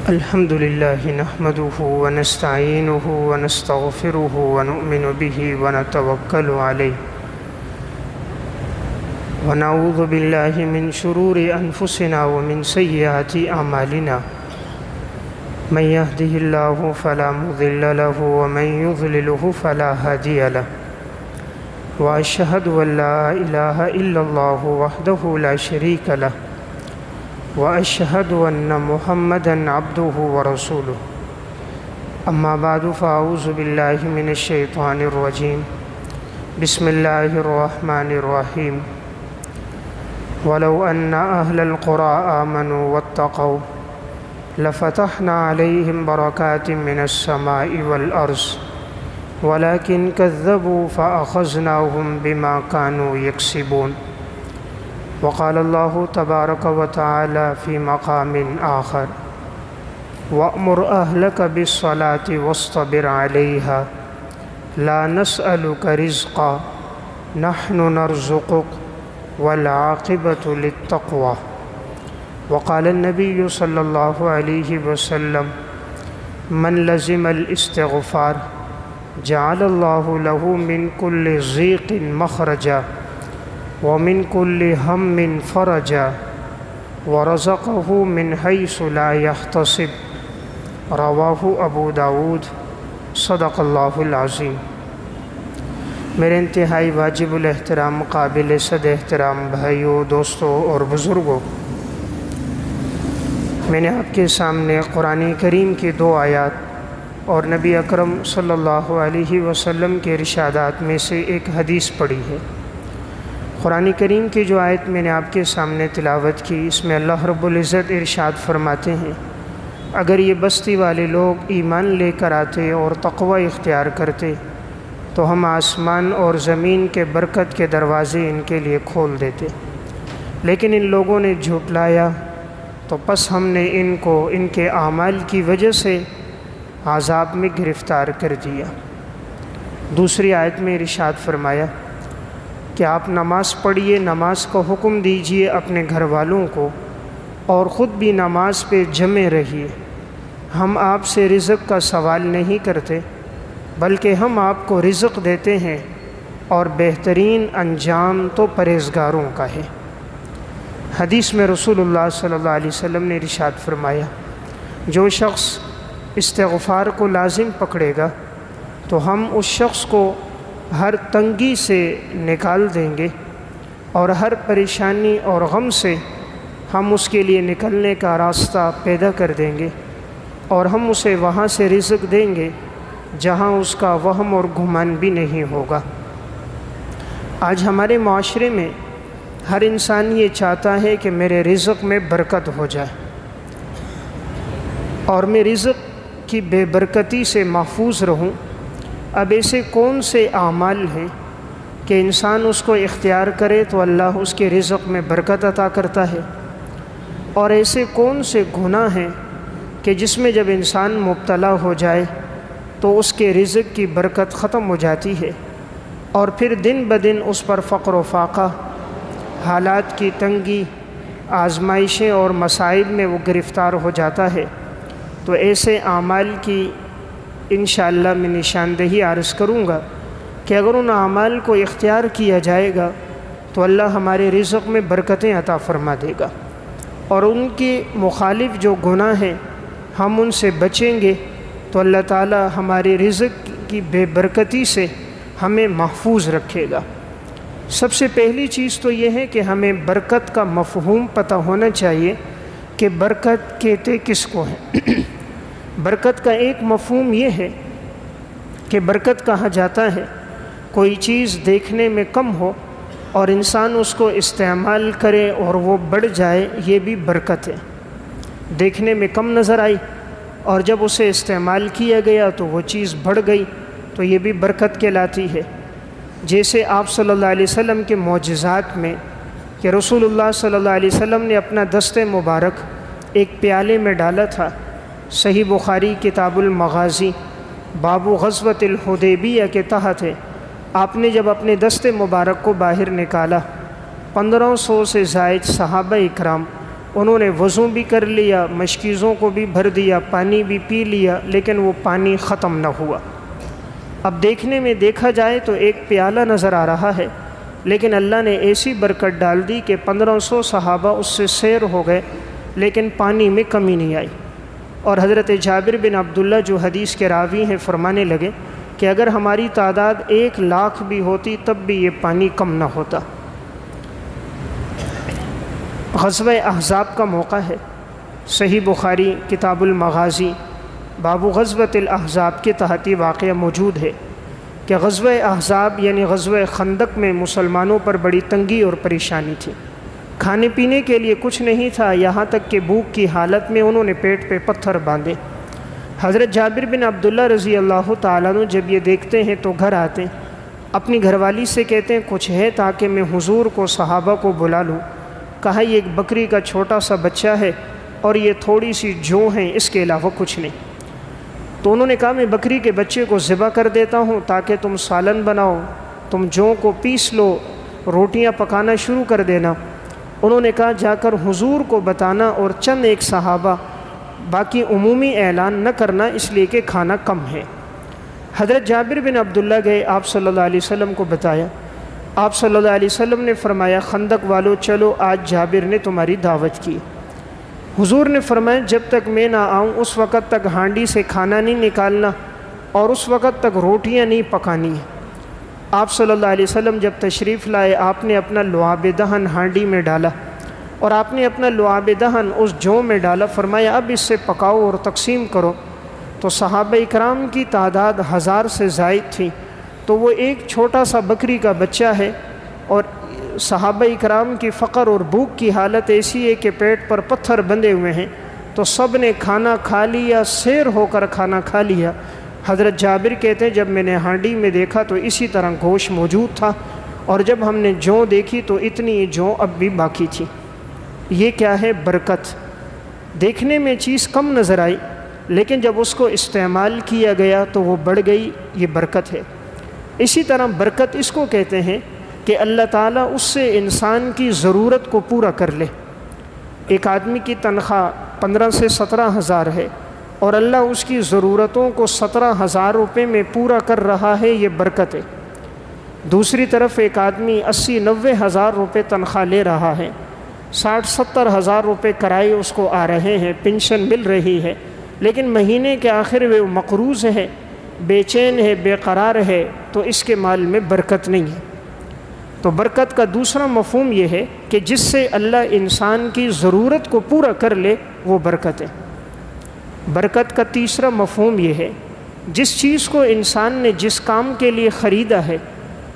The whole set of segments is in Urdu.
الحمد لله نحمده ونستعينه ونستغفره ونؤمن به ونتوكل عليه ونعوذ بالله من شرور أنفسنا ومن سيئات أعمالنا من يهده الله فلا مضل له ومن يضلله فلا هادي له وأشهد أن لا إله إلا الله وحده لا شريك له وأشهد أن محمدًا عبده ورسوله أما بعد فأعوذ بالله من الشيطان الرجيم بسم الله الرحمن الرحيم ولو أن أهل القرى آمنوا واتقوا لفتحنا عليهم بركات من السماء والأرض ولكن كذبوا فأخذناهم بما كانوا يكسبون وقال الله تبارك وتعالى في مقام آخر وأمر أهلك بالصلاة واصطبر عليها لا نسألك رزقا نحن نرزقك والعاقبة للتقوى وقال النبي صلى الله عليه وسلم من لزم الاستغفار جعل الله له من كل ضيق مخرجا ومن كل هم فرجا ورزقه من حيث لا يحتسب رواہ ابو داود صدق اللہ العظیم۔ میرے انتہائی واجب الاحترام قابل صد احترام بھائیوں، دوستوں اور بزرگوں، میں نے آپ کے سامنے قرآن کریم کی دو آیات اور نبی اکرم صلی اللہ علیہ وسلم کے ارشادات میں سے ایک حدیث پڑھی ہے۔ قرآن کریم کی جو آیت میں نے آپ کے سامنے تلاوت کی، اس میں اللہ رب العزت ارشاد فرماتے ہیں، اگر یہ بستی والے لوگ ایمان لے کر آتے اور تقوی اختیار کرتے تو ہم آسمان اور زمین کے برکت کے دروازے ان کے لیے کھول دیتے، لیکن ان لوگوں نے جھٹلایا تو پس ہم نے ان کو ان کے اعمال کی وجہ سے عذاب میں گرفتار کر دیا۔ دوسری آیت میں ارشاد فرمایا کہ آپ نماز پڑھیے، نماز کا حکم دیجیے اپنے گھر والوں کو اور خود بھی نماز پہ جمے رہیے۔ ہم آپ سے رزق کا سوال نہیں کرتے بلکہ ہم آپ کو رزق دیتے ہیں اور بہترین انجام تو پرہیزگاروں کا ہے۔ حدیث میں رسول اللہ صلی اللہ علیہ وسلم نے ارشاد فرمایا، جو شخص استغفار کو لازم پکڑے گا تو ہم اس شخص کو ہر تنگی سے نکال دیں گے اور ہر پریشانی اور غم سے ہم اس کے لیے نکلنے کا راستہ پیدا کر دیں گے اور ہم اسے وہاں سے رزق دیں گے جہاں اس کا وہم اور گمان بھی نہیں ہوگا۔ آج ہمارے معاشرے میں ہر انسان یہ چاہتا ہے کہ میرے رزق میں برکت ہو جائے اور میں رزق کی بے برکتی سے محفوظ رہوں۔ اب ایسے کون سے اعمال ہیں کہ انسان اس کو اختیار کرے تو اللہ اس کے رزق میں برکت عطا کرتا ہے، اور ایسے کون سے گناہ ہیں کہ جس میں جب انسان مبتلا ہو جائے تو اس کے رزق کی برکت ختم ہو جاتی ہے اور پھر دن بدن اس پر فقر و فاقہ، حالات کی تنگی، آزمائشیں اور مسائل میں وہ گرفتار ہو جاتا ہے۔ تو ایسے اعمال کی انشاءاللہ میں نشاندہی عرض کروں گا کہ اگر ان اعمال کو اختیار کیا جائے گا تو اللہ ہمارے رزق میں برکتیں عطا فرما دے گا، اور ان کے مخالف جو گناہ ہیں ہم ان سے بچیں گے تو اللہ تعالی ہمارے رزق کی بے برکتی سے ہمیں محفوظ رکھے گا۔ سب سے پہلی چیز تو یہ ہے کہ ہمیں برکت کا مفہوم پتہ ہونا چاہیے کہ برکت کہتے کس کو ہے۔ برکت کا ایک مفہوم یہ ہے کہ برکت کہا جاتا ہے کوئی چیز دیکھنے میں کم ہو اور انسان اس کو استعمال کرے اور وہ بڑھ جائے، یہ بھی برکت ہے۔ دیکھنے میں کم نظر آئی اور جب اسے استعمال کیا گیا تو وہ چیز بڑھ گئی، تو یہ بھی برکت کہلاتی ہے۔ جیسے آپ صلی اللہ علیہ وسلم کے معجزات میں کہ رسول اللہ صلی اللہ علیہ وسلم نے اپنا دست مبارک ایک پیالے میں ڈالا تھا، صحیح بخاری کتاب المغازی باب غزوۃ الحدیبیہ کے تحت ہے۔ آپ نے جب اپنے دست مبارک کو باہر نکالا 1500 سے زائد صحابہ اکرام انہوں نے وضو بھی کر لیا، مشکیزوں کو بھی بھر دیا، پانی بھی پی لیا، لیکن وہ پانی ختم نہ ہوا۔ اب دیکھنے میں دیکھا جائے تو ایک پیالہ نظر آ رہا ہے، لیکن اللہ نے ایسی برکت ڈال دی کہ 1500 صحابہ اس سے سیر ہو گئے، لیکن پانی میں کمی نہیں آئی۔ اور حضرت جابر بن عبداللہ جو حدیث کے راوی ہیں فرمانے لگے کہ اگر ہماری تعداد 1,00,000 بھی ہوتی تب بھی یہ پانی کم نہ ہوتا۔ غزوہ احزاب کا موقع ہے، صحیح بخاری کتاب المغازی باب غزوۃ الاحزاب کے تحت یہ واقعہ موجود ہے کہ غزوہ احزاب یعنی غزوہ خندق میں مسلمانوں پر بڑی تنگی اور پریشانی تھی، کھانے پینے کے لیے کچھ نہیں تھا، یہاں تک کہ بھوک کی حالت میں انہوں نے پیٹ پہ پتھر باندھے۔ حضرت جابر بن عبداللہ رضی اللہ تعالیٰ عنہ جب یہ دیکھتے ہیں تو گھر آتے ہیں، اپنی گھر والی سے کہتے ہیں کچھ ہے تاکہ میں حضور کو صحابہ کو بلا لوں۔ کہا یہ ایک بکری کا چھوٹا سا بچہ ہے اور یہ تھوڑی سی جو ہیں، اس کے علاوہ کچھ نہیں۔ تو انہوں نے کہا میں بکری کے بچے کو ذبح کر دیتا ہوں تاکہ تم سالن بناؤ، تم جو کو پیس لو، روٹیاں پکانا شروع کر دینا۔ انہوں نے کہا جا کر حضور کو بتانا اور چند ایک صحابہ، باقی عمومی اعلان نہ کرنا اس لیے کہ کھانا کم ہے۔ حضرت جابر بن عبداللہ گئے، آپ صلی اللہ علیہ وسلم کو بتایا۔ آپ صلی اللہ علیہ وسلم نے فرمایا خندق والو چلو، آج جابر نے تمہاری دعوت کی۔ حضور نے فرمایا جب تک میں نہ آؤں اس وقت تک ہانڈی سے کھانا نہیں نکالنا اور اس وقت تک روٹیاں نہیں پکانی ہیں۔ آپ صلی اللہ علیہ وسلم جب تشریف لائے، آپ نے اپنا لعاب دہن ہانڈی میں ڈالا اور آپ نے اپنا لعاب دہن اس جو میں ڈالا، فرمایا اب اس سے پکاؤ اور تقسیم کرو۔ تو صحابہ اکرام کی تعداد 1000 سے زائد تھی، تو وہ ایک چھوٹا سا بکری کا بچہ ہے اور صحابہ اکرام کی فقر اور بھوک کی حالت ایسی ہے کہ پیٹ پر پتھر بندھے ہوئے ہیں، تو سب نے کھانا کھا لیا، سیر ہو کر کھانا کھا لیا۔ حضرت جابر کہتے ہیں جب میں نے ہانڈی میں دیکھا تو اسی طرح گوشت موجود تھا، اور جب ہم نے جو دیکھی تو اتنی جو اب بھی باقی تھی۔ یہ کیا ہے؟ برکت۔ دیکھنے میں چیز کم نظر آئی، لیکن جب اس کو استعمال کیا گیا تو وہ بڑھ گئی، یہ برکت ہے۔ اسی طرح برکت اس کو کہتے ہیں کہ اللہ تعالیٰ اس سے انسان کی ضرورت کو پورا کر لے۔ ایک آدمی کی تنخواہ 15 سے 17,000 ہے اور اللہ اس کی ضرورتوں کو 17,000 روپے میں پورا کر رہا ہے، یہ برکت ہے۔ دوسری طرف ایک آدمی 80-90 ہزار روپے تنخواہ لے رہا ہے، 60-70 ہزار روپے کرائے اس کو آ رہے ہیں، پینشن مل رہی ہے، لیکن مہینے کے آخر میں وہ مقروض ہے، بے چین ہے، بے قرار ہے، تو اس کے مال میں برکت نہیں ہے۔ تو برکت کا دوسرا مفہوم یہ ہے کہ جس سے اللہ انسان کی ضرورت کو پورا کر لے، وہ برکت ہے۔ برکت کا تیسرا مفہوم یہ ہے جس چیز کو انسان نے جس کام کے لیے خریدا ہے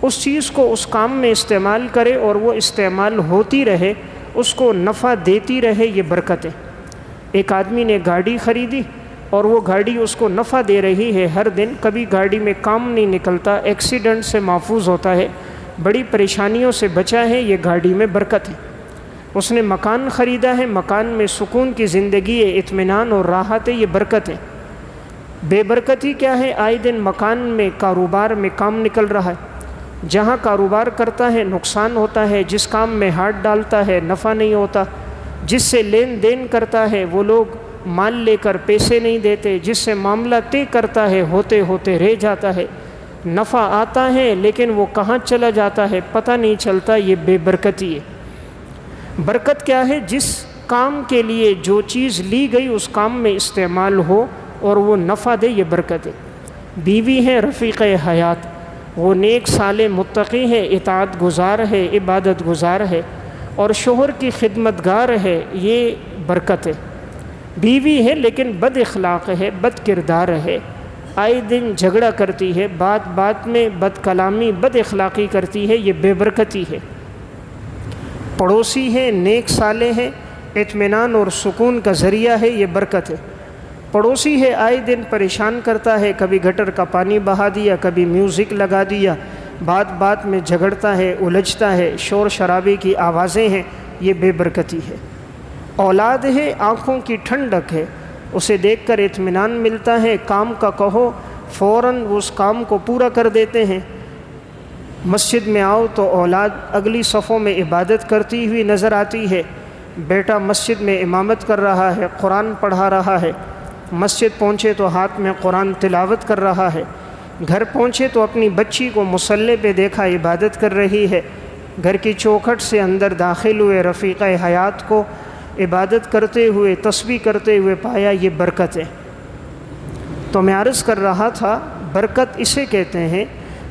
اس چیز کو اس کام میں استعمال کرے اور وہ استعمال ہوتی رہے، اس کو نفع دیتی رہے، یہ برکت ہے۔ ایک آدمی نے گاڑی خریدی اور وہ گاڑی اس کو نفع دے رہی ہے ہر دن، کبھی گاڑی میں کام نہیں نکلتا، ایکسیڈنٹ سے محفوظ ہوتا ہے، بڑی پریشانیوں سے بچا ہے، یہ گاڑی میں برکت ہے۔ اس نے مکان خریدا ہے، مکان میں سکون کی زندگی ہے، اطمینان اور راحت ہے، یہ برکت ہے۔ بے برکتی کیا ہے؟ آئے دن مکان میں کاروبار میں کام نکل رہا ہے، جہاں کاروبار کرتا ہے نقصان ہوتا ہے، جس کام میں ہاتھ ڈالتا ہے نفع نہیں ہوتا، جس سے لین دین کرتا ہے وہ لوگ مال لے کر پیسے نہیں دیتے، جس سے معاملہ طے کرتا ہے ہوتے ہوتے رہ جاتا ہے، نفع آتا ہے لیکن وہ کہاں چلا جاتا ہے پتہ نہیں چلتا، یہ بے برکتی ہے۔ برکت کیا ہے؟ جس کام کے لیے جو چیز لی گئی اس کام میں استعمال ہو اور وہ نفع دے، یہ برکت ہے۔ بیوی ہے رفیق حیات، وہ نیک صالح متقی ہے، اطاعت گزار ہے، عبادت گزار ہے اور شوہر کی خدمت گار ہے، یہ برکت ہے۔ بیوی ہے لیکن بد اخلاق ہے، بد کردار ہے، آئے دن جھگڑا کرتی ہے، بات بات میں بد کلامی بد اخلاقی کرتی ہے، یہ بے برکتی ہے۔ پڑوسی ہے نیک صالح ہے، اطمینان اور سکون کا ذریعہ ہے، یہ برکت ہے۔ پڑوسی ہے آئے دن پریشان کرتا ہے، کبھی گٹر کا پانی بہا دیا، کبھی میوزک لگا دیا، بات بات میں جھگڑتا ہے، الجھتا ہے، شور شرابے کی آوازیں ہیں، یہ بے برکتی ہے۔ اولاد ہے آنکھوں کی ٹھنڈک ہے، اسے دیکھ کر اطمینان ملتا ہے، کام کا کہو فوراً وہ اس کام کو پورا کر دیتے ہیں۔ مسجد میں آؤ تو اولاد اگلی صفوں میں عبادت کرتی ہوئی نظر آتی ہے، بیٹا مسجد میں امامت کر رہا ہے، قرآن پڑھا رہا ہے، مسجد پہنچے تو ہاتھ میں قرآن تلاوت کر رہا ہے، گھر پہنچے تو اپنی بچی کو مصلی پہ دیکھا عبادت کر رہی ہے، گھر کی چوکھٹ سے اندر داخل ہوئے رفیقہ حیات کو عبادت کرتے ہوئے تسبیح کرتے ہوئے پایا، یہ برکت ہے۔ تو میں عرض کر رہا تھا برکت اسے کہتے ہیں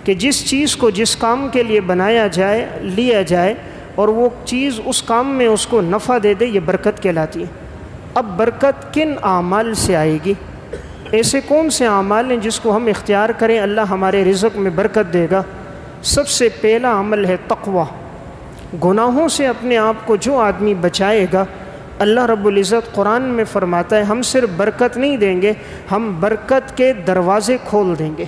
کہ جس چیز کو جس کام کے لیے بنایا جائے، لیا جائے اور وہ چیز اس کام میں اس کو نفع دے دے، یہ برکت کہلاتی ہے۔ اب برکت کن اعمال سے آئے گی؟ ایسے کون سے اعمال ہیں جس کو ہم اختیار کریں اللہ ہمارے رزق میں برکت دے گا؟ سب سے پہلا عمل ہے تقوی۔ گناہوں سے اپنے آپ کو جو آدمی بچائے گا، اللہ رب العزت قرآن میں فرماتا ہے ہم صرف برکت نہیں دیں گے، ہم برکت کے دروازے کھول دیں گے۔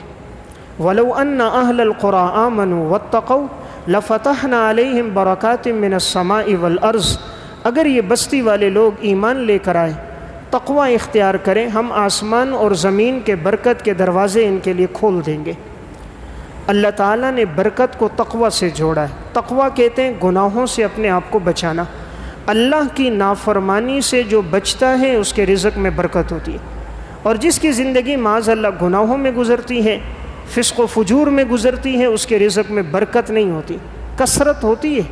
وَلَوْ أَنَّ أَهْلَ الْقُرَىٰ آمَنُوا وَاتَّقَوْا لَفَتَحْنَا عَلَيْهِمْ بَرَكَاتٍ مِّنَ السَّمَاءِ وَالْأَرْضِ۔ اگر یہ بستی والے لوگ ایمان لے کر آئے، تقوی اختیار کریں، ہم آسمان اور زمین کے برکت کے دروازے ان کے لیے کھول دیں گے۔ اللہ تعالیٰ نے برکت کو تقوی سے جوڑا ہے۔ تقوی کہتے ہیں گناہوں سے اپنے آپ کو بچانا۔ اللہ کی نافرمانی سے جو بچتا ہے اس کے رزق میں برکت ہوتی ہے، اور جس کی زندگی معاذ اللہ گناہوں میں گزرتی ہے، فسق و فجور میں گزرتی ہے، اس کے رزق میں برکت نہیں ہوتی۔ کثرت ہوتی ہے،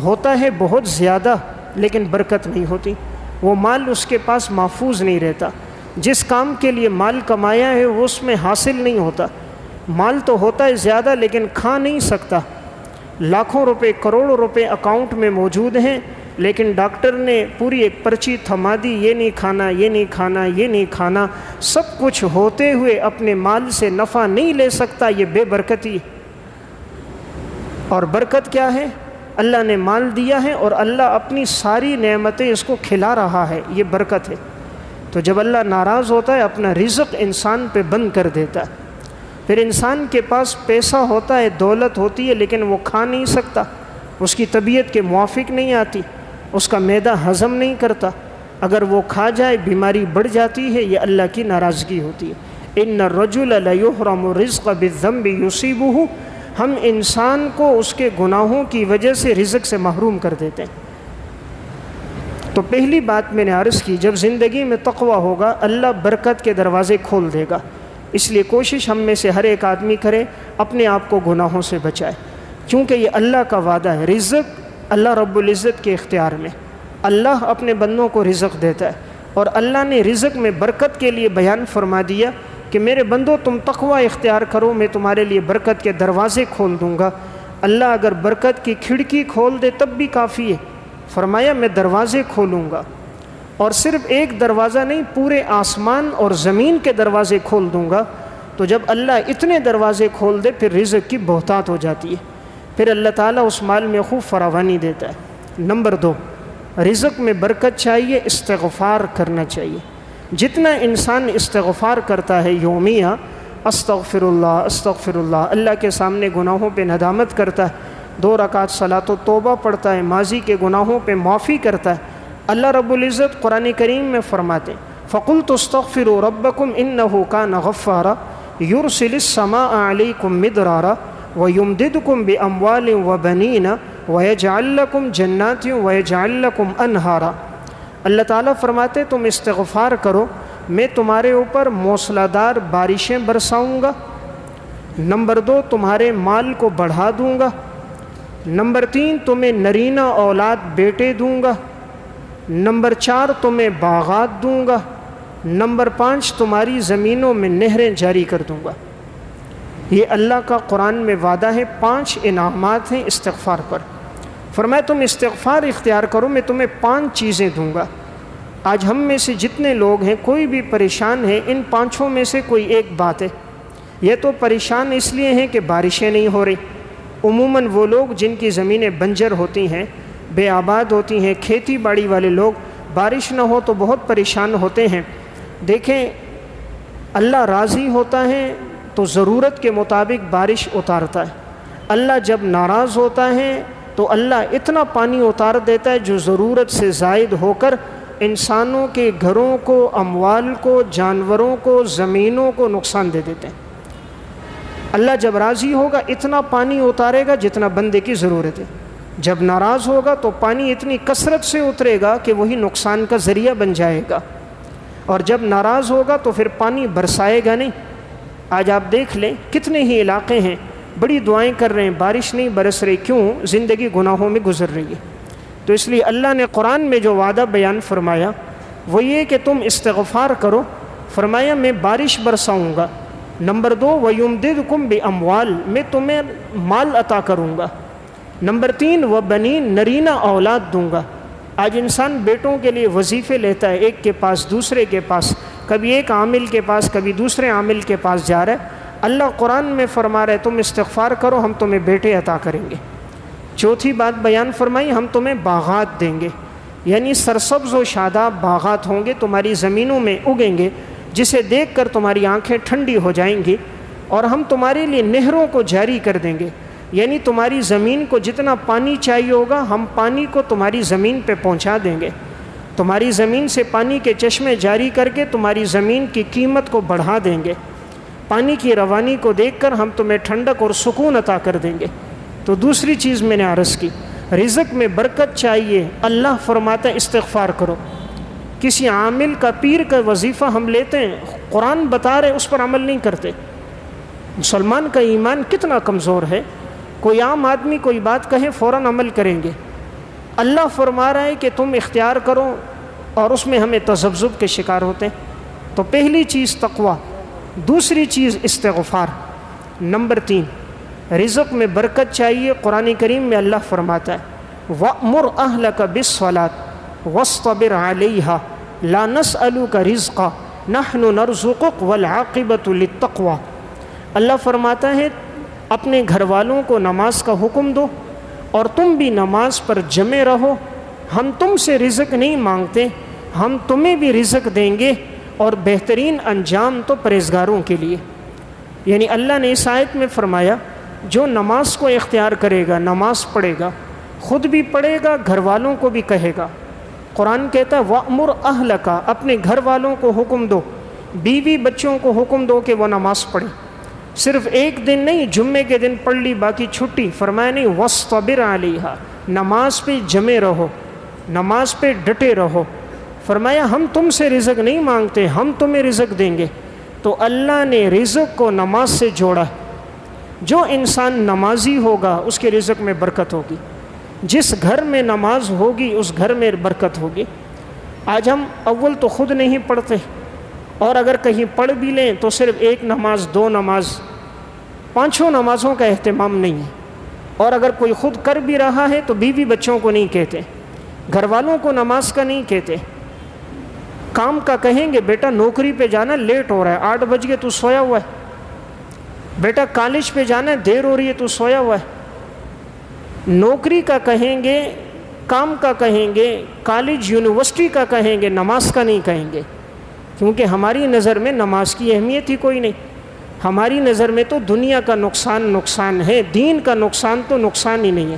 ہوتا ہے بہت زیادہ، لیکن برکت نہیں ہوتی۔ وہ مال اس کے پاس محفوظ نہیں رہتا، جس کام کے لیے مال کمایا ہے وہ اس میں حاصل نہیں ہوتا۔ مال تو ہوتا ہے زیادہ لیکن کھا نہیں سکتا۔ لاکھوں روپے، کروڑوں روپے اکاؤنٹ میں موجود ہیں، لیکن ڈاکٹر نے پوری ایک پرچی تھما دی، یہ نہیں کھانا، یہ نہیں کھانا، یہ نہیں کھانا۔ سب کچھ ہوتے ہوئے اپنے مال سے نفع نہیں لے سکتا، یہ بے برکتی ہے۔ اور برکت کیا ہے؟ اللہ نے مال دیا ہے اور اللہ اپنی ساری نعمتیں اس کو کھلا رہا ہے، یہ برکت ہے۔ تو جب اللہ ناراض ہوتا ہے اپنا رزق انسان پہ بند کر دیتا ہے۔ پھر انسان کے پاس پیسہ ہوتا ہے، دولت ہوتی ہے، لیکن وہ کھا نہیں سکتا، اس کی طبیعت کے موافق نہیں آتی، اس کا معدہ ہضم نہیں کرتا۔ اگر وہ کھا جائے بیماری بڑھ جاتی ہے، یہ اللہ کی ناراضگی ہوتی ہے۔ ان الرجل لیحرم الرزق بالذنب یصیبہ، ہم انسان کو اس کے گناہوں کی وجہ سے رزق سے محروم کر دیتے ہیں۔ تو پہلی بات میں نے عرض کی، جب زندگی میں تقوی ہوگا اللہ برکت کے دروازے کھول دے گا۔ اس لیے کوشش ہم میں سے ہر ایک آدمی کرے اپنے آپ کو گناہوں سے بچائے، کیونکہ یہ اللہ کا وعدہ ہے۔ رزق اللہ رب العزت کے اختیار میں، اللہ اپنے بندوں کو رزق دیتا ہے، اور اللہ نے رزق میں برکت کے لیے بیان فرما دیا کہ میرے بندو تم تقوی اختیار کرو، میں تمہارے لیے برکت کے دروازے کھول دوں گا۔ اللہ اگر برکت کی کھڑکی کھول دے تب بھی کافی ہے، فرمایا میں دروازے کھولوں گا، اور صرف ایک دروازہ نہیں، پورے آسمان اور زمین کے دروازے کھول دوں گا۔ تو جب اللہ اتنے دروازے کھول دے پھر رزق کی بہتات ہو جاتی ہے، پھر اللہ تعالیٰ اس مال میں خوب فراوانی دیتا ہے۔ نمبر 2، رزق میں برکت چاہیے، استغفار کرنا چاہیے۔ جتنا انسان استغفار کرتا ہے یومیہ، استغفر اللہ استغفر اللہ، اللہ کے سامنے گناہوں پہ ندامت کرتا ہے، 2 رکعت صلاۃ و توبہ پڑھتا ہے، ماضی کے گناہوں پہ معافی کرتا ہے، اللہ رب العزت قرآن کریم میں فرماتے ہیں فَقُلْتُ اسْتَغْفِرُوا رَبَّكُمْ إِنَّهُ كَانَ غَفَّارًا يُرْسِلِ السَّمَاءَ عَلَيْكُمْ مِدْرَارًا وَيُمْدِدْكُمْ بِأَمْوَالٍ وَبَنِينَ وَيَجْعَلْ لَكُمْ جَنَّاتٍ وَيَجْعَلْ لَكُمْ أَنْهَارًا۔ اللہ تعالیٰ فرماتے تم استغفار کرو، میں تمہارے اوپر موسلا دار بارشیں برساؤں گا۔ نمبر 2، تمہارے مال کو بڑھا دوں گا۔ نمبر 3، تمہیں نرینہ اولاد بیٹے دوں گا۔ نمبر 4، تمہیں باغات دوں گا۔ نمبر 5، تمہاری زمینوں میں نہریں جاری کر دوں گا۔ یہ اللہ کا قرآن میں وعدہ ہے، 5 انعامات ہیں استغفار پر۔ فرمایا تم استغفار اختیار کرو، میں تمہیں 5 چیزیں دوں گا۔ آج ہم میں سے جتنے لوگ ہیں کوئی بھی پریشان ہے، ان 5 میں سے کوئی ایک بات ہے۔ یہ تو پریشان اس لیے ہیں کہ بارشیں نہیں ہو رہی۔ عموماً وہ لوگ جن کی زمینیں بنجر ہوتی ہیں، بے آباد ہوتی ہیں، کھیتی باڑی والے لوگ، بارش نہ ہو تو بہت پریشان ہوتے ہیں۔ دیکھیں اللہ راضی ہوتا ہے تو ضرورت کے مطابق بارش اتارتا ہے، اللہ جب ناراض ہوتا ہے تو اللہ اتنا پانی اتار دیتا ہے جو ضرورت سے زائد ہو کر انسانوں کے گھروں کو، اموال کو، جانوروں کو، زمینوں کو نقصان دے دیتے ہیں۔ اللہ جب راضی ہوگا اتنا پانی اتارے گا جتنا بندے کی ضرورت ہے۔ جب ناراض ہوگا تو پانی اتنی کثرت سے اترے گا کہ وہی نقصان کا ذریعہ بن جائے گا، اور جب ناراض ہوگا تو پھر پانی برسائے گا نہیں۔ آج آپ دیکھ لیں کتنے ہی علاقے ہیں بڑی دعائیں کر رہے ہیں، بارش نہیں برس رہی، کیوں؟ زندگی گناہوں میں گزر رہی ہے۔ تو اس لیے اللہ نے قرآن میں جو وعدہ بیان فرمایا وہ یہ کہ تم استغفار کرو، فرمایا میں بارش برساؤں گا۔ نمبر 2 وَيُمْدِدْكُمْ بِأَمْوَالٍ، میں تمہیں مال عطا کروں گا۔ نمبر 3 وَبَنِينَ، نرینہ اولاد دوں گا۔ آج انسان بیٹوں کے لیے وظیفے لیتا ہے، ایک کے پاس دوسرے کے پاس، کبھی ایک عامل کے پاس کبھی دوسرے عامل کے پاس جا رہا ہے۔ اللہ قرآن میں فرما رہے تم استغفار کرو ہم تمہیں بیٹے عطا کریں گے۔ چوتھی بات بیان فرمائی ہم تمہیں باغات دیں گے، یعنی سرسبز و شاداب باغات ہوں گے تمہاری زمینوں میں اگیں گے، جسے دیکھ کر تمہاری آنکھیں ٹھنڈی ہو جائیں گی، اور ہم تمہارے لیے نہروں کو جاری کر دیں گے، یعنی تمہاری زمین کو جتنا پانی چاہیے ہوگا ہم پانی کو تمہاری زمین پہ پہنچا دیں گے، تمہاری زمین سے پانی کے چشمے جاری کر کے تمہاری زمین کی قیمت کو بڑھا دیں گے، پانی کی روانی کو دیکھ کر ہم تمہیں ٹھنڈک اور سکون عطا کر دیں گے۔ تو دوسری چیز میں نے عرض کی، رزق میں برکت چاہیے، اللہ فرماتا ہے استغفار کرو۔ کسی عامل کا پیر کا وظیفہ ہم لیتے ہیں، قرآن بتا رہے اس پر عمل نہیں کرتے۔ مسلمان کا ایمان کتنا کمزور ہے، کوئی عام آدمی کوئی بات کہے فوراً عمل کریں گے۔ اللہ فرما رہا ہے کہ تم اختیار کرو، اور اس میں ہمیں تذبذب کے شکار ہوتے ہیں۔ تو پہلی چیز تقوی، دوسری چیز استغفار، نمبر 3 رزق میں برکت چاہیے۔ قرآن کریم میں اللہ فرماتا ہے وَأْمُرْ أَهْلَكَ بِالصَّلَاةِ وَاصْطَبِرْ عَلَيْهَا لَا نَسْأَلُكَ رِزْقًا نَحْنُ نَرْزُقُكَ وَالْعَاقِبَةُ لِلتَّقْوَى۔ اللہ فرماتا ہے اپنے گھر والوں کو نماز کا حکم دو اور تم بھی نماز پر جمے رہو، ہم تم سے رزق نہیں مانگتے، ہم تمہیں بھی رزق دیں گے، اور بہترین انجام تو پرہیزگاروں کے لیے۔ یعنی اللہ نے اس آیت میں فرمایا جو نماز کو اختیار کرے گا، نماز پڑھے گا، خود بھی پڑھے گا، گھر والوں کو بھی کہے گا۔ قرآن کہتا ہے وَأْمُرْ أَهْلَكَ، اپنے گھر والوں کو حکم دو، بیوی بچوں کو حکم دو کہ وہ نماز پڑھیں۔ صرف ایک دن نہیں، جمعے کے دن پڑھ لی باقی چھٹی، فرمایا نہیں وَاصْطَبِرْ عَلَيْهَا، نماز پہ جمے رہو، نماز پہ ڈٹے رہو۔ فرمایا ہم تم سے رزق نہیں مانگتے، ہم تمہیں رزق دیں گے۔ تو اللہ نے رزق کو نماز سے جوڑا۔ جو انسان نمازی ہوگا اس کے رزق میں برکت ہوگی، جس گھر میں نماز ہوگی اس گھر میں برکت ہوگی۔ آج ہم اول تو خود نہیں پڑھتے، اور اگر کہیں پڑھ بھی لیں تو صرف ایک نماز، 2 نماز، 5 نمازوں کا اہتمام نہیں ہے، اور اگر کوئی خود کر بھی رہا ہے تو بیوی بچوں کو نہیں کہتے، گھر والوں کو نماز کا نہیں کہتے۔ کام کا کہیں گے بیٹا نوکری پہ جانا لیٹ ہو رہا ہے، 8 بج گئے تو سویا ہوا ہے، بیٹا کالج پہ جانا ہے دیر ہو رہی ہے تو سویا ہوا ہے۔ نوکری کا کہیں گے، کام کا کہیں گے، کالج یونیورسٹی کا کہیں گے، نماز کا نہیں کہیں گے، کیونکہ ہماری نظر میں نماز کی اہمیت ہی کوئی نہیں۔ ہماری نظر میں تو دنیا کا نقصان ہے، دین کا نقصان تو نقصان ہی نہیں ہے۔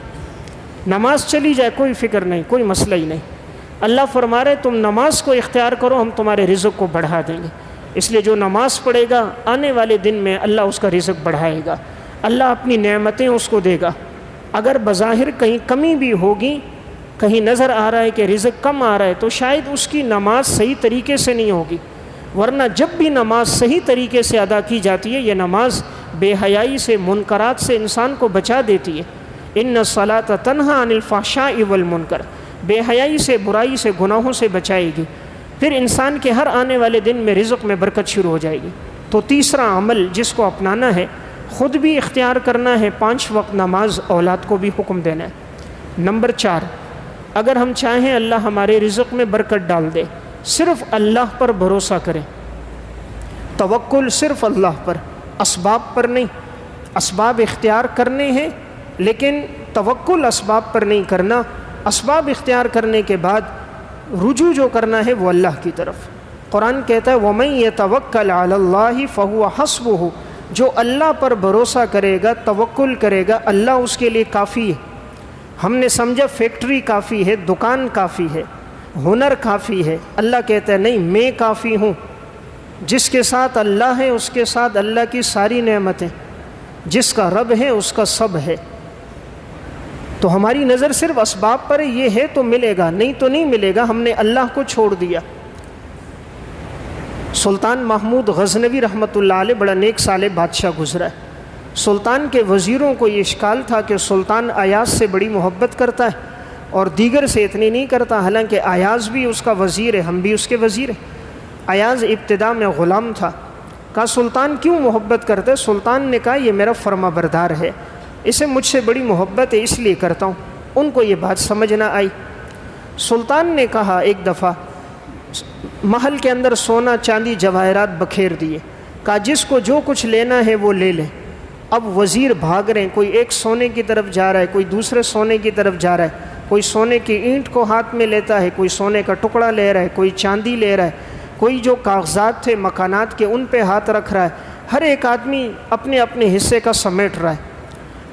نماز چلی جائے کوئی فکر نہیں، کوئی مسئلہ ہی نہیں۔ اللہ فرما رہے تم نماز کو اختیار کرو، ہم تمہارے رزق کو بڑھا دیں گے۔ اس لیے جو نماز پڑھے گا آنے والے دن میں اللہ اس کا رزق بڑھائے گا، اللہ اپنی نعمتیں اس کو دے گا۔ اگر بظاہر کہیں کمی بھی ہوگی، کہیں نظر آ رہا ہے کہ رزق کم آ رہا ہے، تو شاید اس کی نماز صحیح طریقے سے نہیں ہوگی، ورنہ جب بھی نماز صحیح طریقے سے ادا کی جاتی ہے، یہ نماز بے حیائی سے، منکرات سے انسان کو بچا دیتی ہے۔ ان الصلاۃ تنہی عن الفحشاء والمنکر، بے حیائی سے، برائی سے، گناہوں سے بچائے گی، پھر انسان کے ہر آنے والے دن میں رزق میں برکت شروع ہو جائے گی۔ تو تیسرا عمل جس کو اپنانا ہے، خود بھی اختیار کرنا ہے، 5 وقت نماز، اولاد کو بھی حکم دینا ہے۔ نمبر 4 اگر ہم چاہیں اللہ ہمارے رزق میں برکت ڈال دے، صرف اللہ پر بھروسہ کریں، توکل صرف اللہ پر، اسباب پر نہیں۔ اسباب اختیار کرنے ہیں لیکن توکل اسباب پر نہیں کرنا۔ اسباب اختیار کرنے کے بعد رجوع جو کرنا ہے وہ اللہ کی طرف۔ قرآن کہتا ہے وَمَن يَتَوَكَّلْ عَلَى اللَّهِ فَهُوَ حَسْبُهُ، جو اللہ پر بھروسہ کرے گا، توکل کرے گا، اللہ اس کے لیے کافی ہے۔ ہم نے سمجھا فیکٹری کافی ہے، دکان کافی ہے، ہنر کافی ہے، اللہ کہتا ہے نہیں، میں کافی ہوں۔ جس کے ساتھ اللہ ہے اس کے ساتھ اللہ کی ساری نعمتیں، جس کا رب ہے اس کا سب ہے۔ تو ہماری نظر صرف اسباب پر ہے، یہ ہے تو ملے گا، نہیں تو نہیں ملے گا، ہم نے اللہ کو چھوڑ دیا۔ سلطان محمود غزنوی رحمۃ اللہ علیہ بڑا نیک صالح بادشاہ گزرا ہے۔ سلطان کے وزیروں کو یہ اشکال تھا کہ سلطان ایاز سے بڑی محبت کرتا ہے اور دیگر سے اتنی نہیں کرتا، حالانکہ ایاز بھی اس کا وزیر ہے، ہم بھی اس کے وزیر ہیں۔ ایاز ابتدا میں غلام تھا، کہا سلطان کیوں محبت کرتا ہے؟ سلطان نے کہا یہ میرا فرما بردار ہے، اسے مجھ سے بڑی محبت ہے اس لیے کرتا ہوں۔ ان کو یہ بات سمجھ نہ آئی۔ سلطان نے کہا ایک دفعہ، محل کے اندر سونا چاندی جواہرات بکھیر دیے، کہا جس کو جو کچھ لینا ہے وہ لے لے۔ اب وزیر بھاگ رہے ہیں، کوئی ایک سونے کی طرف جا رہا ہے، کوئی دوسرے سونے کی طرف جا رہا ہے، کوئی سونے کی اینٹ کو ہاتھ میں لیتا ہے، کوئی سونے کا ٹکڑا لے رہا ہے، کوئی چاندی لے رہا ہے، کوئی جو کاغذات تھے مکانات کے ان پہ ہاتھ رکھ رہا ہے۔ ہر ایک آدمی اپنے اپنے حصے کا سمیٹ رہا ہے۔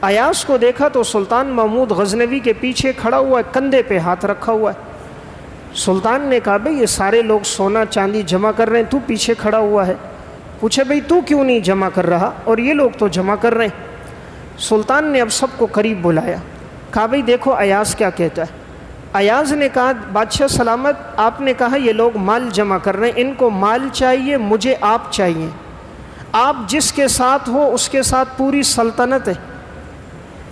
ایاز کو دیکھا تو سلطان محمود غزنوی کے پیچھے کھڑا ہوا ہے، کندھے پہ ہاتھ رکھا ہوا ہے۔ سلطان نے کہا بھئی یہ سارے لوگ سونا چاندی جمع کر رہے ہیں، تو پیچھے کھڑا ہوا ہے۔ پوچھے بھئی تو کیوں نہیں جمع کر رہا اور یہ لوگ تو جمع کر رہے ہیں۔ سلطان نے اب سب کو قریب بلایا، کہا بھئی دیکھو ایاز کیا کہتا ہے۔ ایاز نے کہا بادشاہ سلامت، آپ نے کہا یہ لوگ مال جمع کر رہے ہیں، ان کو مال چاہیے، مجھے آپ چاہیے۔ آپ جس کے ساتھ ہو اس کے ساتھ پوری سلطنت ہے،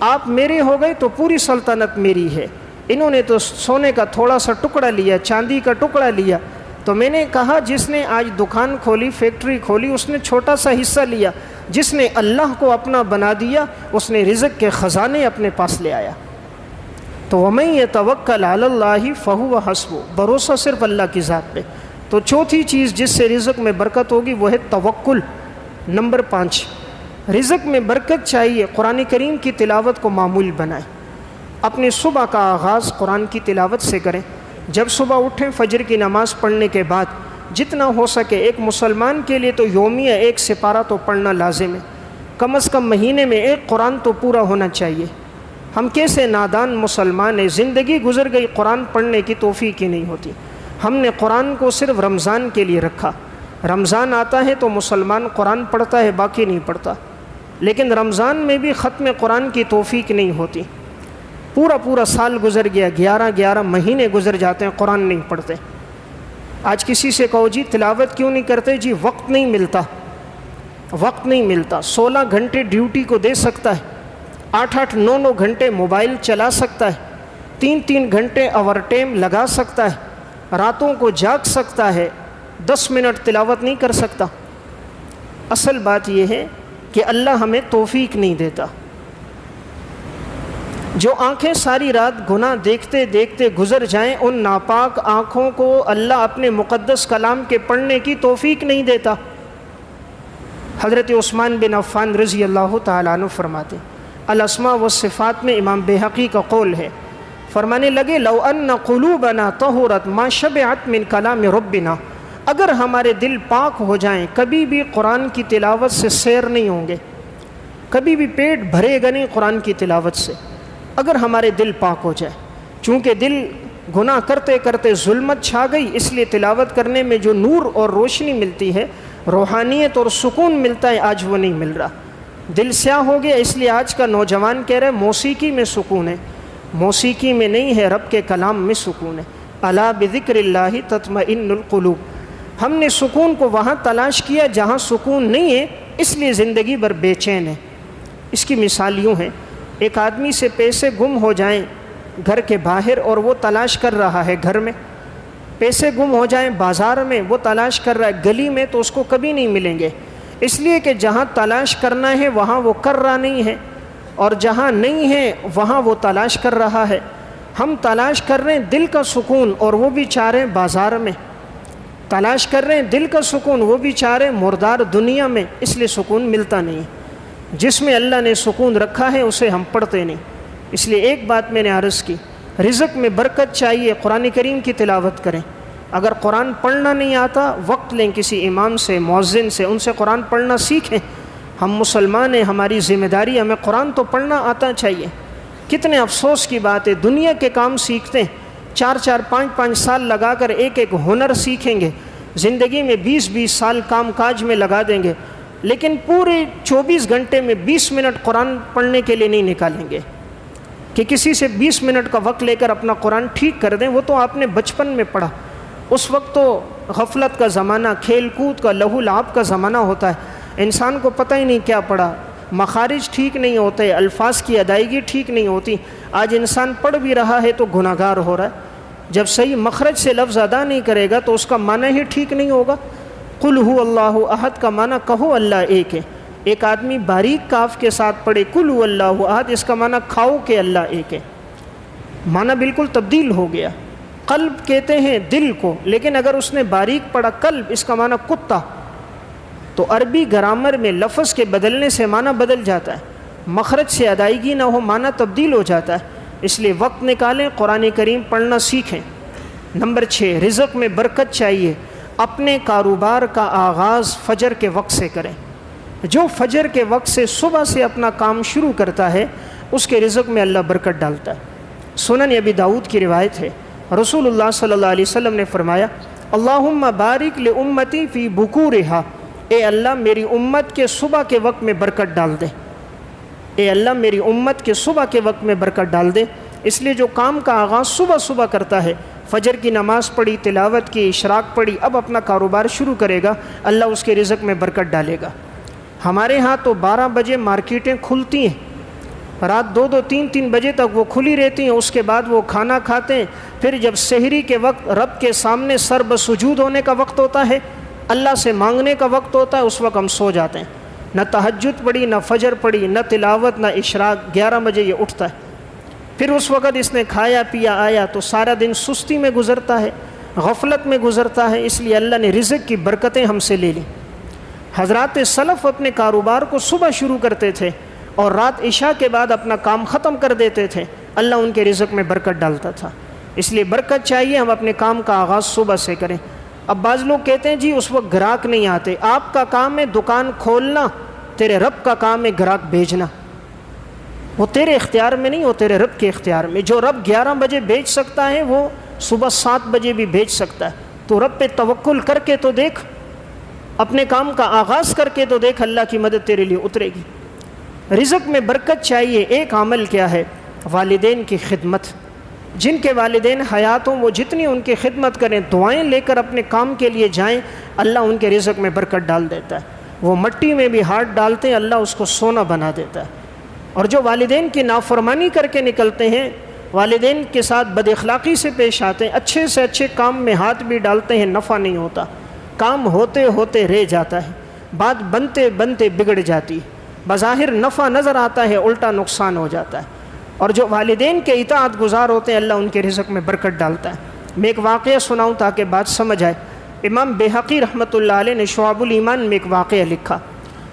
آپ میرے ہو گئے تو پوری سلطنت میری ہے۔ انہوں نے تو سونے کا تھوڑا سا ٹکڑا لیا، چاندی کا ٹکڑا لیا، تو میں نے کہا جس نے آج دکان کھولی، فیکٹری کھولی، اس نے چھوٹا سا حصہ لیا، جس نے اللہ کو اپنا بنا دیا اس نے رزق کے خزانے اپنے پاس لے آیا۔ تو وَمَن يَتَوَكَّلْ عَلَى اللَّهِ فَهُوَ حَسْبُهُ، بھروسہ صرف اللہ کی ذات پہ۔ تو چوتھی چیز جس سے رزق میں برکت ہوگی وہ ہے توکل۔ نمبر 5، رزق میں برکت چاہیے، قرآن کریم کی تلاوت کو معمول بنائیں۔ اپنی صبح کا آغاز قرآن کی تلاوت سے کریں۔ جب صبح اٹھیں فجر کی نماز پڑھنے کے بعد جتنا ہو سکے، ایک مسلمان کے لیے تو یومیہ ایک سپارہ تو پڑھنا لازم ہے، کم از کم مہینے میں ایک قرآن تو پورا ہونا چاہیے۔ ہم کیسے نادان مسلمان ہیں، زندگی گزر گئی قرآن پڑھنے کی توفیق ہی نہیں ہوتی۔ ہم نے قرآن کو صرف رمضان کے لیے رکھا، رمضان آتا ہے تو مسلمان قرآن پڑھتا ہے، باقی نہیں پڑھتا، لیکن رمضان میں بھی ختم قرآن کی توفیق نہیں ہوتی۔ پورا سال گزر گیا، 11 مہینے گزر جاتے ہیں، قرآن نہیں پڑھتے۔ آج کسی سے کہو جی تلاوت کیوں نہیں کرتے؟ جی وقت نہیں ملتا، وقت نہیں ملتا۔ 16 گھنٹے ڈیوٹی کو دے سکتا ہے، 8 9 گھنٹے موبائل چلا سکتا ہے، 3 گھنٹے اوور ٹائم لگا سکتا ہے، راتوں کو جاگ سکتا ہے، 10 منٹ تلاوت نہیں کر سکتا۔ اصل بات یہ ہے کہ اللہ ہمیں توفیق نہیں دیتا۔ جو آنکھیں ساری رات گناہ دیکھتے دیکھتے گزر جائیں، ان ناپاک آنکھوں کو اللہ اپنے مقدس کلام کے پڑھنے کی توفیق نہیں دیتا۔ حضرت عثمان بن عفان رضی اللہ تعالیٰ عنہ فرماتے، الاسماء والصفات میں امام بہقی کا قول ہے، فرمانے لگے لو ان قلوبنا طہرت ما شبعت من کلام ربنا، اگر ہمارے دل پاک ہو جائیں کبھی بھی قرآن کی تلاوت سے سیر نہیں ہوں گے، کبھی بھی پیٹ بھرے گا نہیں قرآن کی تلاوت سے، اگر ہمارے دل پاک ہو جائے۔ چونکہ دل گناہ کرتے کرتے ظلمت چھا گئی، اس لیے تلاوت کرنے میں جو نور اور روشنی ملتی ہے، روحانیت اور سکون ملتا ہے، آج وہ نہیں مل رہا۔ دل سیاہ ہو گیا، اس لیے آج کا نوجوان کہہ رہے موسیقی میں سکون ہے، موسیقی میں نہیں ہے، رب کے کلام میں سکون ہے۔ الا بذکر اللہ تطمئن القلوب، ہم نے سکون کو وہاں تلاش کیا جہاں سکون نہیں ہے، اس لیے زندگی بھر بے چین ہے۔ اس کی مثال یوں ہے، ایک آدمی سے پیسے گم ہو جائیں گھر کے باہر اور وہ تلاش کر رہا ہے گھر میں، پیسے گم ہو جائیں بازار میں، وہ تلاش کر رہا ہے گلی میں، تو اس کو کبھی نہیں ملیں گے، اس لیے کہ جہاں تلاش کرنا ہے وہاں وہ کر رہا نہیں ہے، اور جہاں نہیں ہے وہاں وہ تلاش کر رہا ہے۔ ہم تلاش کر رہے ہیں دل کا سکون، اور وہ بھی چاہ رہے ہیں بازار میں، تلاش کر رہے ہیں دل کا سکون، وہ بھی چاہ رہے ہیں مردار دنیا میں، اس لیے سکون ملتا نہیں۔ جس میں اللہ نے سکون رکھا ہے اسے ہم پڑھتے نہیں۔ اس لیے ایک بات میں نے عرض کی، رزق میں برکت چاہیے، قرآن کریم کی تلاوت کریں۔ اگر قرآن پڑھنا نہیں آتا، وقت لیں کسی امام سے، مؤذن سے، ان سے قرآن پڑھنا سیکھیں۔ ہم مسلمان ہیں، ہماری ذمہ داری، ہمیں قرآن تو پڑھنا آتا چاہیے۔ کتنے افسوس کی بات ہے، دنیا کے کام سیکھتے ہیں، 4 5 سال لگا کر ایک ہنر سیکھیں گے، زندگی میں 20 سال کام کاج میں لگا دیں گے، لیکن پورے 24 گھنٹے میں 20 منٹ قرآن پڑھنے کے لیے نہیں نکالیں گے۔ کہ کسی سے 20 منٹ کا وقت لے کر اپنا قرآن ٹھیک کر دیں، وہ تو آپ نے بچپن میں پڑھا، اس وقت تو غفلت کا زمانہ، کھیل کود کا، لہو لعب کا زمانہ ہوتا ہے، انسان کو پتہ ہی نہیں کیا پڑھا، مخارج ٹھیک نہیں ہوتے، الفاظ کی ادائیگی ٹھیک نہیں ہوتی۔ آج انسان پڑھ بھی رہا ہے تو گناہ گار ہو رہا ہے، جب صحیح مخرج سے لفظ ادا نہیں کرے گا تو اس کا معنی ہی ٹھیک نہیں ہوگا۔ قل هو اللہ احد کا معنی کہو اللہ ایک ہے، ایک آدمی باریک کاف کے ساتھ پڑھے قل هو اللہ احد، اس کا معنی کھاؤ کہ اللہ ایک ہے، معنی بالکل تبدیل ہو گیا۔ قلب کہتے ہیں دل کو، لیکن اگر اس نے باریک پڑھا قلب، اس کا معنی کتا، تو عربی گرامر میں لفظ کے بدلنے سے معنی بدل جاتا ہے، مخرج سے ادائیگی نہ ہو معنی تبدیل ہو جاتا ہے۔ اس لیے وقت نکالیں، قرآن کریم پڑھنا سیکھیں۔ نمبر 6، رزق میں برکت چاہیے، اپنے کاروبار کا آغاز فجر کے وقت سے کریں۔ جو فجر کے وقت سے صبح سے اپنا کام شروع کرتا ہے اس کے رزق میں اللہ برکت ڈالتا ہے۔ سنن ابی داؤد کی روایت ہے، رسول اللہ صلی اللہ علیہ وسلم نے فرمایا اللہم بارک لامتی فی بکورہا، اے اللہ میری امت کے صبح کے وقت میں برکت ڈال دے، اے اللہ میری امت کے صبح کے وقت میں برکت ڈال دے۔ اس لیے جو کام کا آغاز صبح صبح کرتا ہے، فجر کی نماز پڑھی، تلاوت کی، اشراق پڑھی، اب اپنا کاروبار شروع کرے گا، اللہ اس کے رزق میں برکت ڈالے گا۔ ہمارے ہاں تو 12 بجے مارکیٹیں کھلتی ہیں، رات 2-2 3-3 بجے تک وہ کھلی رہتی ہیں، اس کے بعد وہ کھانا کھاتے ہیں، پھر جب سحری کے وقت رب کے سامنے سر بسجود ہونے کا وقت ہوتا ہے، اللہ سے مانگنے کا وقت ہوتا ہے، اس وقت ہم سو جاتے ہیں، نہ تہجد پڑھی، نہ فجر پڑھی، نہ تلاوت، نہ اشراق، 11 بجے یہ اٹھتا ہے، پھر اس وقت اس نے کھایا پیا آیا تو سارا دن سستی میں گزرتا ہے، غفلت میں گزرتا ہے۔ اس لیے اللہ نے رزق کی برکتیں ہم سے لے لیں۔ حضرات سلف اپنے کاروبار کو صبح شروع کرتے تھے اور رات عشاء کے بعد اپنا کام ختم کر دیتے تھے، اللہ ان کے رزق میں برکت ڈالتا تھا۔ اس لیے برکت چاہیے، ہم اپنے کام کا آغاز صبح سے کریں۔ اب بعض لوگ کہتے ہیں جی اس وقت گراہک نہیں آتے، آپ کا کام ہے دکان کھولنا، تیرے رب کا کام ہے گراہک بھیجنا، وہ تیرے اختیار میں نہیں، وہ تیرے رب کے اختیار میں۔ جو رب 11 بجے بھیج سکتا ہے وہ صبح 7 بجے بھی بھیج سکتا ہے، تو رب پہ توکل کر کے تو دیکھ، اپنے کام کا آغاز کر کے تو دیکھ، اللہ کی مدد تیرے لیے اترے گی۔ رزق میں برکت چاہیے، ایک عمل کیا ہے؟ والدین کی خدمت۔ جن کے والدین حیات ہوں وہ جتنی ان کی خدمت کریں، دعائیں لے کر اپنے کام کے لیے جائیں، اللہ ان کے رزق میں برکت ڈال دیتا ہے۔ وہ مٹی میں بھی ہاتھ ڈالتے ہیں، اللہ اس کو سونا بنا دیتا ہے۔ اور جو والدین کی نافرمانی کر کے نکلتے ہیں، والدین کے ساتھ بد اخلاقی سے پیش آتے ہیں، اچھے سے اچھے کام میں ہاتھ بھی ڈالتے ہیں، نفع نہیں ہوتا، کام ہوتے ہوتے رہ جاتا ہے، بات بنتے بنتے بگڑ جاتی ہے، بظاہر نفع نظر آتا ہے، الٹا نقصان ہو جاتا ہے۔ اور جو والدین کے اطاعت گزار ہوتے ہیں، اللہ ان کے رزق میں برکت ڈالتا ہے۔ میں ایک واقعہ سناؤں تاکہ بات سمجھ آئے۔ امام بیہقی رحمۃ اللہ علیہ نے شعب الایمان میں ایک واقعہ لکھا۔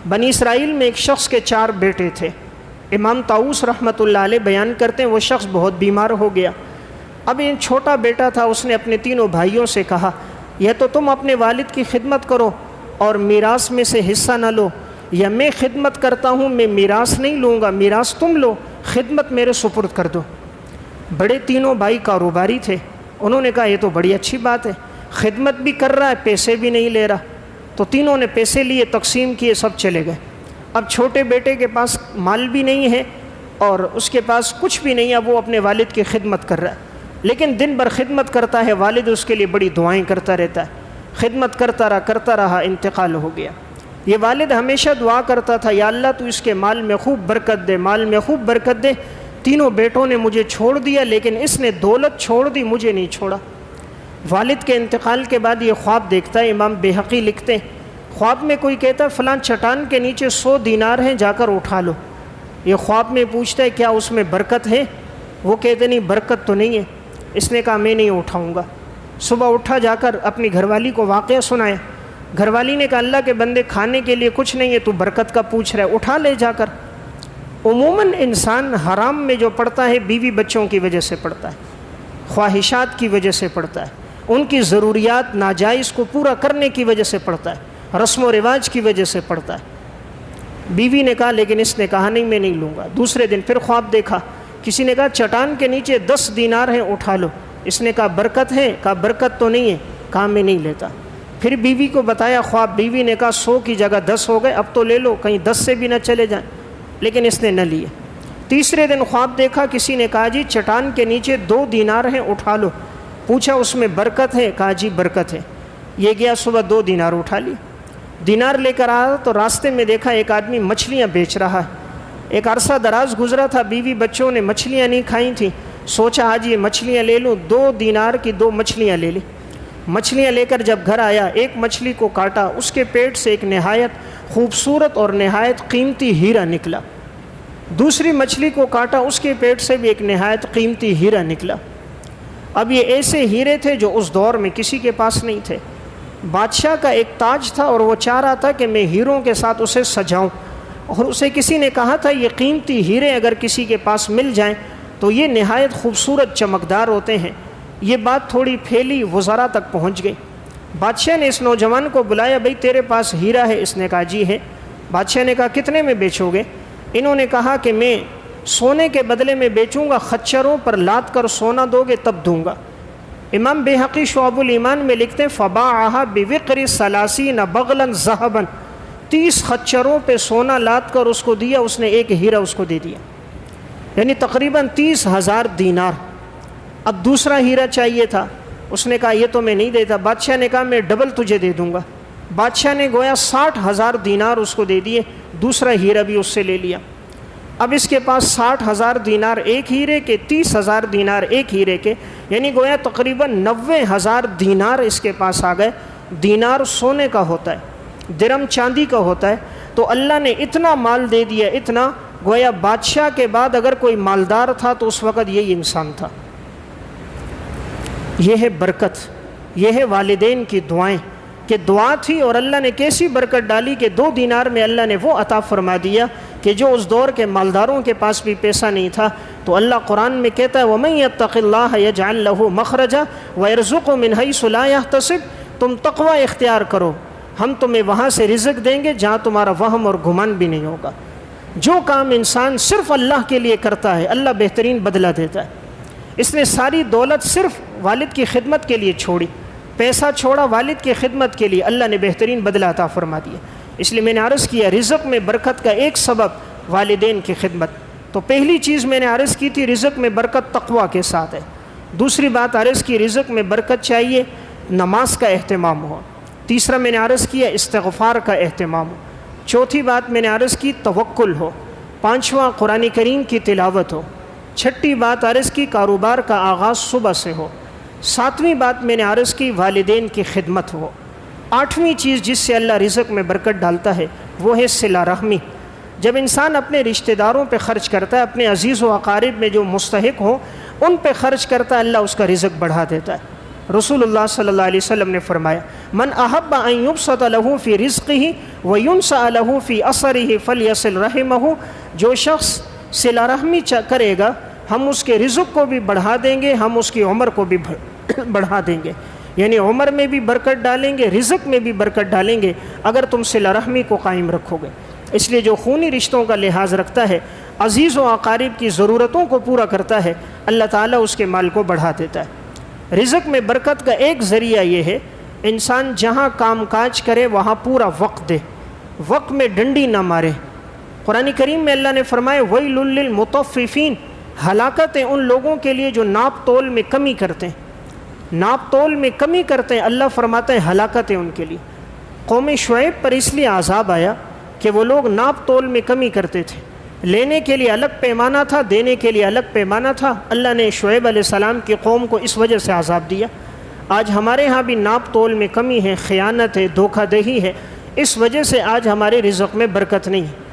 بنی اسرائیل میں ایک شخص کے 4 بیٹے تھے۔ امام طاؤس رحمۃ اللہ علیہ بیان کرتے ہیں وہ شخص بہت بیمار ہو گیا۔ اب یہ چھوٹا بیٹا تھا، اس نے اپنے تینوں بھائیوں سے کہا یا تو تم اپنے والد کی خدمت کرو اور میراث میں سے حصہ نہ لو، یا میں خدمت کرتا ہوں، میں میراث نہیں لوں گا، میراث تم لو، خدمت میرے سپرد کر دو۔ بڑے تینوں بھائی کاروباری تھے، انہوں نے کہا یہ تو بڑی اچھی بات ہے، خدمت بھی کر رہا ہے، پیسے بھی نہیں لے رہا۔ تو تینوں نے پیسے لیے، تقسیم کیے، سب چلے گئے۔ اب چھوٹے بیٹے کے پاس مال بھی نہیں ہے اور اس کے پاس کچھ بھی نہیں ہے، وہ اپنے والد کی خدمت کر رہا ہے، لیکن دن بھر خدمت کرتا ہے، والد اس کے لیے بڑی دعائیں کرتا رہتا ہے، خدمت کرتا رہا، انتقال ہو گیا۔ یہ والد ہمیشہ دعا کرتا تھا یا اللہ تو اس کے مال میں خوب برکت دے، مال میں خوب برکت دے۔ تینوں بیٹوں نے مجھے چھوڑ دیا لیکن اس نے دولت چھوڑ دی، مجھے نہیں چھوڑا۔ والد کے انتقال کے بعد یہ خواب دیکھتا ہے، امام بیہقی لکھتے ہیں خواب میں کوئی کہتا ہے فلاں چٹان کے نیچے 100 دینار ہیں، جا کر اٹھا لو۔ یہ خواب میں پوچھتا ہے کیا اس میں برکت ہے؟ وہ کہتے نہیں برکت تو نہیں ہے۔ اس نے کہا میں نہیں اٹھاؤں گا۔ صبح اٹھا، جا کر اپنی گھر والی کو واقعہ سنایا۔ گھر والی نے کہا اللہ کے بندے کھانے کے لیے کچھ نہیں ہے، تو برکت کا پوچھ رہا ہے، اٹھا لے جا کر۔ عموماً انسان حرام میں جو پڑتا ہے بیوی بچوں کی وجہ سے پڑتا ہے، خواہشات کی وجہ سے پڑتا ہے، ان کی ضروریات ناجائز کو پورا کرنے کی وجہ سے پڑتا ہے، رسم و رواج کی وجہ سے پڑتا ہے۔ بیوی نے کہا لیکن اس نے کہا نہیں میں نہیں لوں گا۔ دوسرے دن پھر خواب دیکھا، کسی نے کہا چٹان کے نیچے 10 دینار ہیں، اٹھا لو۔ اس نے کہا برکت ہے؟ کہا برکت تو نہیں ہے، کہا میں نہیں لیتا۔ پھر بیوی کو بتایا خواب، بیوی نے کہا 100 کی جگہ 10 ہو گئے، اب تو لے لو، کہیں 10 سے بھی نہ چلے جائیں، لیکن اس نے نہ لیے۔ تیسرے دن خواب دیکھا، کسی نے کہا جی چٹان کے نیچے 2 دینار ہیں اٹھا لو، پوچھا اس میں برکت ہے؟ کہا جی برکت ہے۔ یہ گیا صبح 2 دینار اٹھا لی، دینار لے کر آیا تو راستے میں دیکھا ایک آدمی مچھلیاں بیچ رہا ہے۔ ایک عرصہ دراز گزرا تھا، بیوی بچوں نے مچھلیاں نہیں کھائیں تھیں، سوچا آج یہ مچھلیاں لے لوں، 2 دینار کی 2 مچھلیاں لے لی۔ مچھلیاں لے کر جب گھر آیا، ایک مچھلی کو کاٹا، اس کے پیٹ سے ایک نہایت خوبصورت اور نہایت قیمتی ہیرا نکلا۔ دوسری مچھلی کو کاٹا، اس کے پیٹ سے بھی ایک نہایت قیمتی ہیرا نکلا۔ اب یہ ایسے ہیرے تھے جو اس دور میں کسی کے پاس نہیں تھے۔ بادشاہ کا ایک تاج تھا اور وہ چاہ رہا تھا کہ میں ہیروں کے ساتھ اسے سجاؤں، اور اسے کسی نے کہا تھا یہ قیمتی ہیرے اگر کسی کے پاس مل جائیں تو یہ نہایت خوبصورت چمکدار ہوتے ہیں۔ یہ بات تھوڑی پھیلی، وزراء تک پہنچ گئی۔ بادشاہ نے اس نوجوان کو بلایا، بھئی تیرے پاس ہیرا ہے؟ اس نے کہا جی ہے۔ بادشاہ نے کہا کتنے میں بیچو گے؟ انہوں نے کہا کہ میں سونے کے بدلے میں بیچوں گا، خچروں پر لاد کر سونا دو گے تب دوں گا۔ امام بیہقی شعب الایمان میں لکھتے ہیں فباعہا بوقر 30 بغلا ذہبا، 30 خچروں پہ سونا لاد کر اس کو دیا، اس نے ایک ہیرا اس کو دے دیا، یعنی تقریباً 30,000 دینار۔ اب دوسرا ہیرا چاہیے تھا، اس نے کہا یہ تو میں نہیں دیتا۔ بادشاہ نے کہا میں ڈبل تجھے دے دوں گا۔ بادشاہ نے گویا 60,000 دینار اس کو دے دیے، دوسرا ہیرا بھی اس سے لے لیا۔ اب اس کے پاس 60,000 دینار ایک ہیرے کے، 30,000 دینار ایک ہیرے کے، یعنی گویا تقریباً 90,000 دینار اس کے پاس آ گئے۔ دینار سونے کا ہوتا ہے، درم چاندی کا ہوتا ہے، تو اللہ نے اتنا مال دے دیا، اتنا، گویا بادشاہ کے بعد اگر کوئی مالدار تھا تو اس وقت یہی انسان تھا۔ یہ ہے برکت، یہ ہے والدین کی دعائیں، کہ دعا تھی اور اللہ نے کیسی برکت ڈالی کہ 2 دینار میں اللہ نے وہ عطا فرما دیا کہ جو اس دور کے مالداروں کے پاس بھی پیسہ نہیں تھا۔ تو اللہ قرآن میں کہتا ہے وَمَن يَتَّقِ اللَّهَ يَجْعَل لَّهُ مَخْرَجًا وَيَرْزُقْهُ مِنْ حَيْثُ لَا يَحْتَسِبُ، تم تقوی اختیار کرو، ہم تمہیں وہاں سے رزق دیں گے جہاں تمہارا وہم اور گمان بھی نہیں ہوگا۔ جو کام انسان صرف اللہ کے لیے کرتا ہے اللہ بہترین بدلہ دیتا ہے۔ اس نے ساری دولت صرف والد کی خدمت کے لیے چھوڑی، پیسہ چھوڑا والد کی خدمت کے لیے، اللہ نے بہترین بدلہ عطا فرما دیا۔ اس لیے میں نے عرض کیا رزق میں برکت کا ایک سبب والدین کی خدمت۔ تو پہلی چیز میں نے عرض کی تھی رزق میں برکت تقوی کے ساتھ ہے۔ دوسری بات عرض کی رزق میں برکت چاہیے نماز کا اہتمام ہو۔ تیسرا میں نے عرض کیا استغفار کا اہتمام ہو۔ چوتھی بات میں نے عرض کی توکل ہو۔ پانچواں قرآن کریم کی تلاوت ہو۔ چھٹی بات عرض کی کاروبار کا آغاز صبح سے ہو۔ ساتویں بات میں نے عرض کی والدین کی خدمت ہو۔ آٹھویں چیز جس سے اللہ رزق میں برکت ڈالتا ہے وہ ہے صلہ رحمی۔ جب انسان اپنے رشتہ داروں پہ خرچ کرتا ہے، اپنے عزیز و اقارب میں جو مستحق ہوں ان پہ خرچ کرتا ہے، اللہ اس کا رزق بڑھا دیتا ہے۔ رسول اللہ صلی اللہ علیہ وسلم نے فرمایا من احب ان یبسط له فی رزقہ وینسأ له فی اثرہ فلیصل رحمہ، جو شخص صلہ رحمی کرے گا ہم اس کے رزق کو بھی بڑھا دیں گے، ہم اس کی عمر کو بھی بڑھا دیں گے، یعنی عمر میں بھی برکت ڈالیں گے، رزق میں بھی برکت ڈالیں گے اگر تم صلہ رحمی کو قائم رکھو گے۔ اس لیے جو خونی رشتوں کا لحاظ رکھتا ہے، عزیز و اقارب کی ضرورتوں کو پورا کرتا ہے، اللہ تعالیٰ اس کے مال کو بڑھا دیتا ہے۔ رزق میں برکت کا ایک ذریعہ یہ ہے انسان جہاں کام کاج کرے وہاں پورا وقت دے، وقت میں ڈنڈی نہ مارے۔ قرآن کریم میں اللہ نے فرمایا وَيْلٌ لِّلْمُطَفِّفِينَ، ہلاکت ہے ان لوگوں کے لیے جو ناپ تول میں کمی کرتے ہیں، ناپ تول میں کمی کرتے ہیں، اللہ فرماتا ہے ہلاکت ہے ان کے لیے۔ قوم شعیب پر اس لیے عذاب آیا کہ وہ لوگ ناپ تول میں کمی کرتے تھے، لینے کے لیے الگ پیمانہ تھا، دینے کے لیے الگ پیمانہ تھا۔ اللہ نے شعیب علیہ السلام کی قوم کو اس وجہ سے عذاب دیا۔ آج ہمارے ہاں بھی ناپ تول میں کمی ہے، خیانت ہے، دھوکہ دہی ہے، اس وجہ سے آج ہمارے رزق میں برکت نہیں ہے۔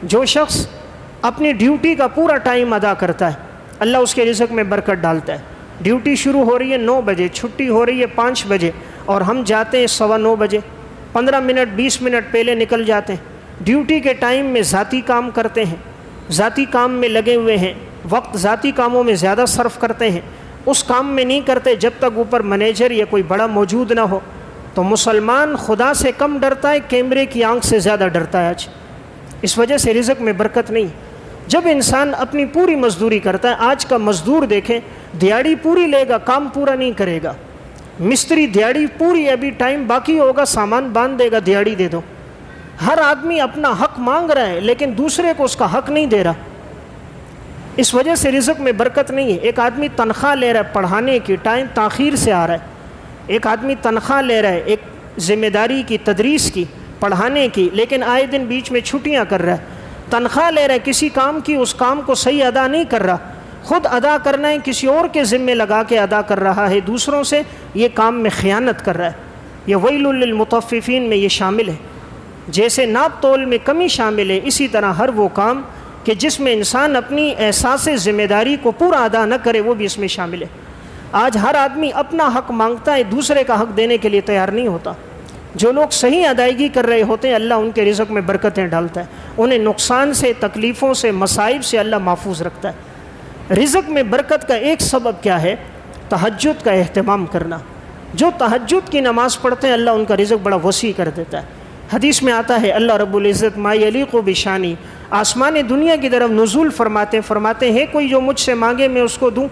جو شخص اپنی ڈیوٹی کا پورا ٹائم ادا کرتا ہے اللہ اس کے رزق میں برکت ڈالتا ہے۔ ڈیوٹی شروع ہو رہی ہے 9 بجے، چھٹی ہو رہی ہے 5 بجے، اور ہم جاتے ہیں 9:15 بجے، 15 منٹ 20 منٹ پہلے نکل جاتے ہیں۔ ڈیوٹی کے ٹائم میں ذاتی کام کرتے ہیں، ذاتی کام میں لگے ہوئے ہیں، وقت ذاتی کاموں میں زیادہ صرف کرتے ہیں، اس کام میں نہیں کرتے جب تک اوپر منیجر یا کوئی بڑا موجود نہ ہو۔ تو مسلمان خدا سے کم ڈرتا ہے، کیمرے کی آنکھ سے زیادہ ڈرتا ہے آج، اس وجہ سے رزق میں برکت نہیں۔ جب انسان اپنی پوری مزدوری کرتا ہے، آج کا مزدور دیکھیں دیہڑی پوری لے گا، کام پورا نہیں کرے گا۔ مستری دیہڑی پوری، ابھی ٹائم باقی ہوگا سامان باندھ دے گا، دیہڑی دے دو۔ ہر آدمی اپنا حق مانگ رہا ہے لیکن دوسرے کو اس کا حق نہیں دے رہا۔ اس وجہ سے رزق میں برکت نہیں ہے۔ ایک آدمی تنخواہ لے رہا ہے پڑھانے کی، ٹائم تاخیر سے آ رہا ہے۔ ایک آدمی تنخواہ لے رہا ہے ایک ذمہ داری کی، تدریس کی، پڑھانے کی، لیکن آئے دن بیچ میں چھٹیاں کر رہا ہے۔ تنخواہ لے رہا ہے کسی کام کی، اس کام کو صحیح ادا نہیں کر رہا، خود ادا کرنا ہے کسی اور کے ذمے لگا کے ادا کر رہا ہے، دوسروں سے یہ کام میں خیانت کر رہا ہے۔ یہ ویل للمطففین میں یہ شامل ہے۔ جیسے ناپ تول میں کمی شامل ہے، اسی طرح ہر وہ کام کہ جس میں انسان اپنی احساس ذمہ داری کو پورا ادا نہ کرے وہ بھی اس میں شامل ہے۔ آج ہر آدمی اپنا حق مانگتا ہے، دوسرے کا حق دینے کے لیے تیار نہیں ہوتا۔ جو لوگ صحیح ادائیگی کر رہے ہوتے ہیں اللہ ان کے رزق میں برکتیں ڈالتا ہے، انہیں نقصان سے، تکلیفوں سے، مصائب سے اللہ محفوظ رکھتا ہے۔ رزق میں برکت کا ایک سبب کیا ہے؟ تہجد کا اہتمام کرنا۔ جو تہجد کی نماز پڑھتے ہیں اللہ ان کا رزق بڑا وسیع کر دیتا ہے۔ حدیث میں آتا ہے اللہ رب العزت ما یلیق بشانی، آسمان دنیا کی طرف نزول فرماتے ہیں کوئی جو مجھ سے مانگے میں اس کو دوں،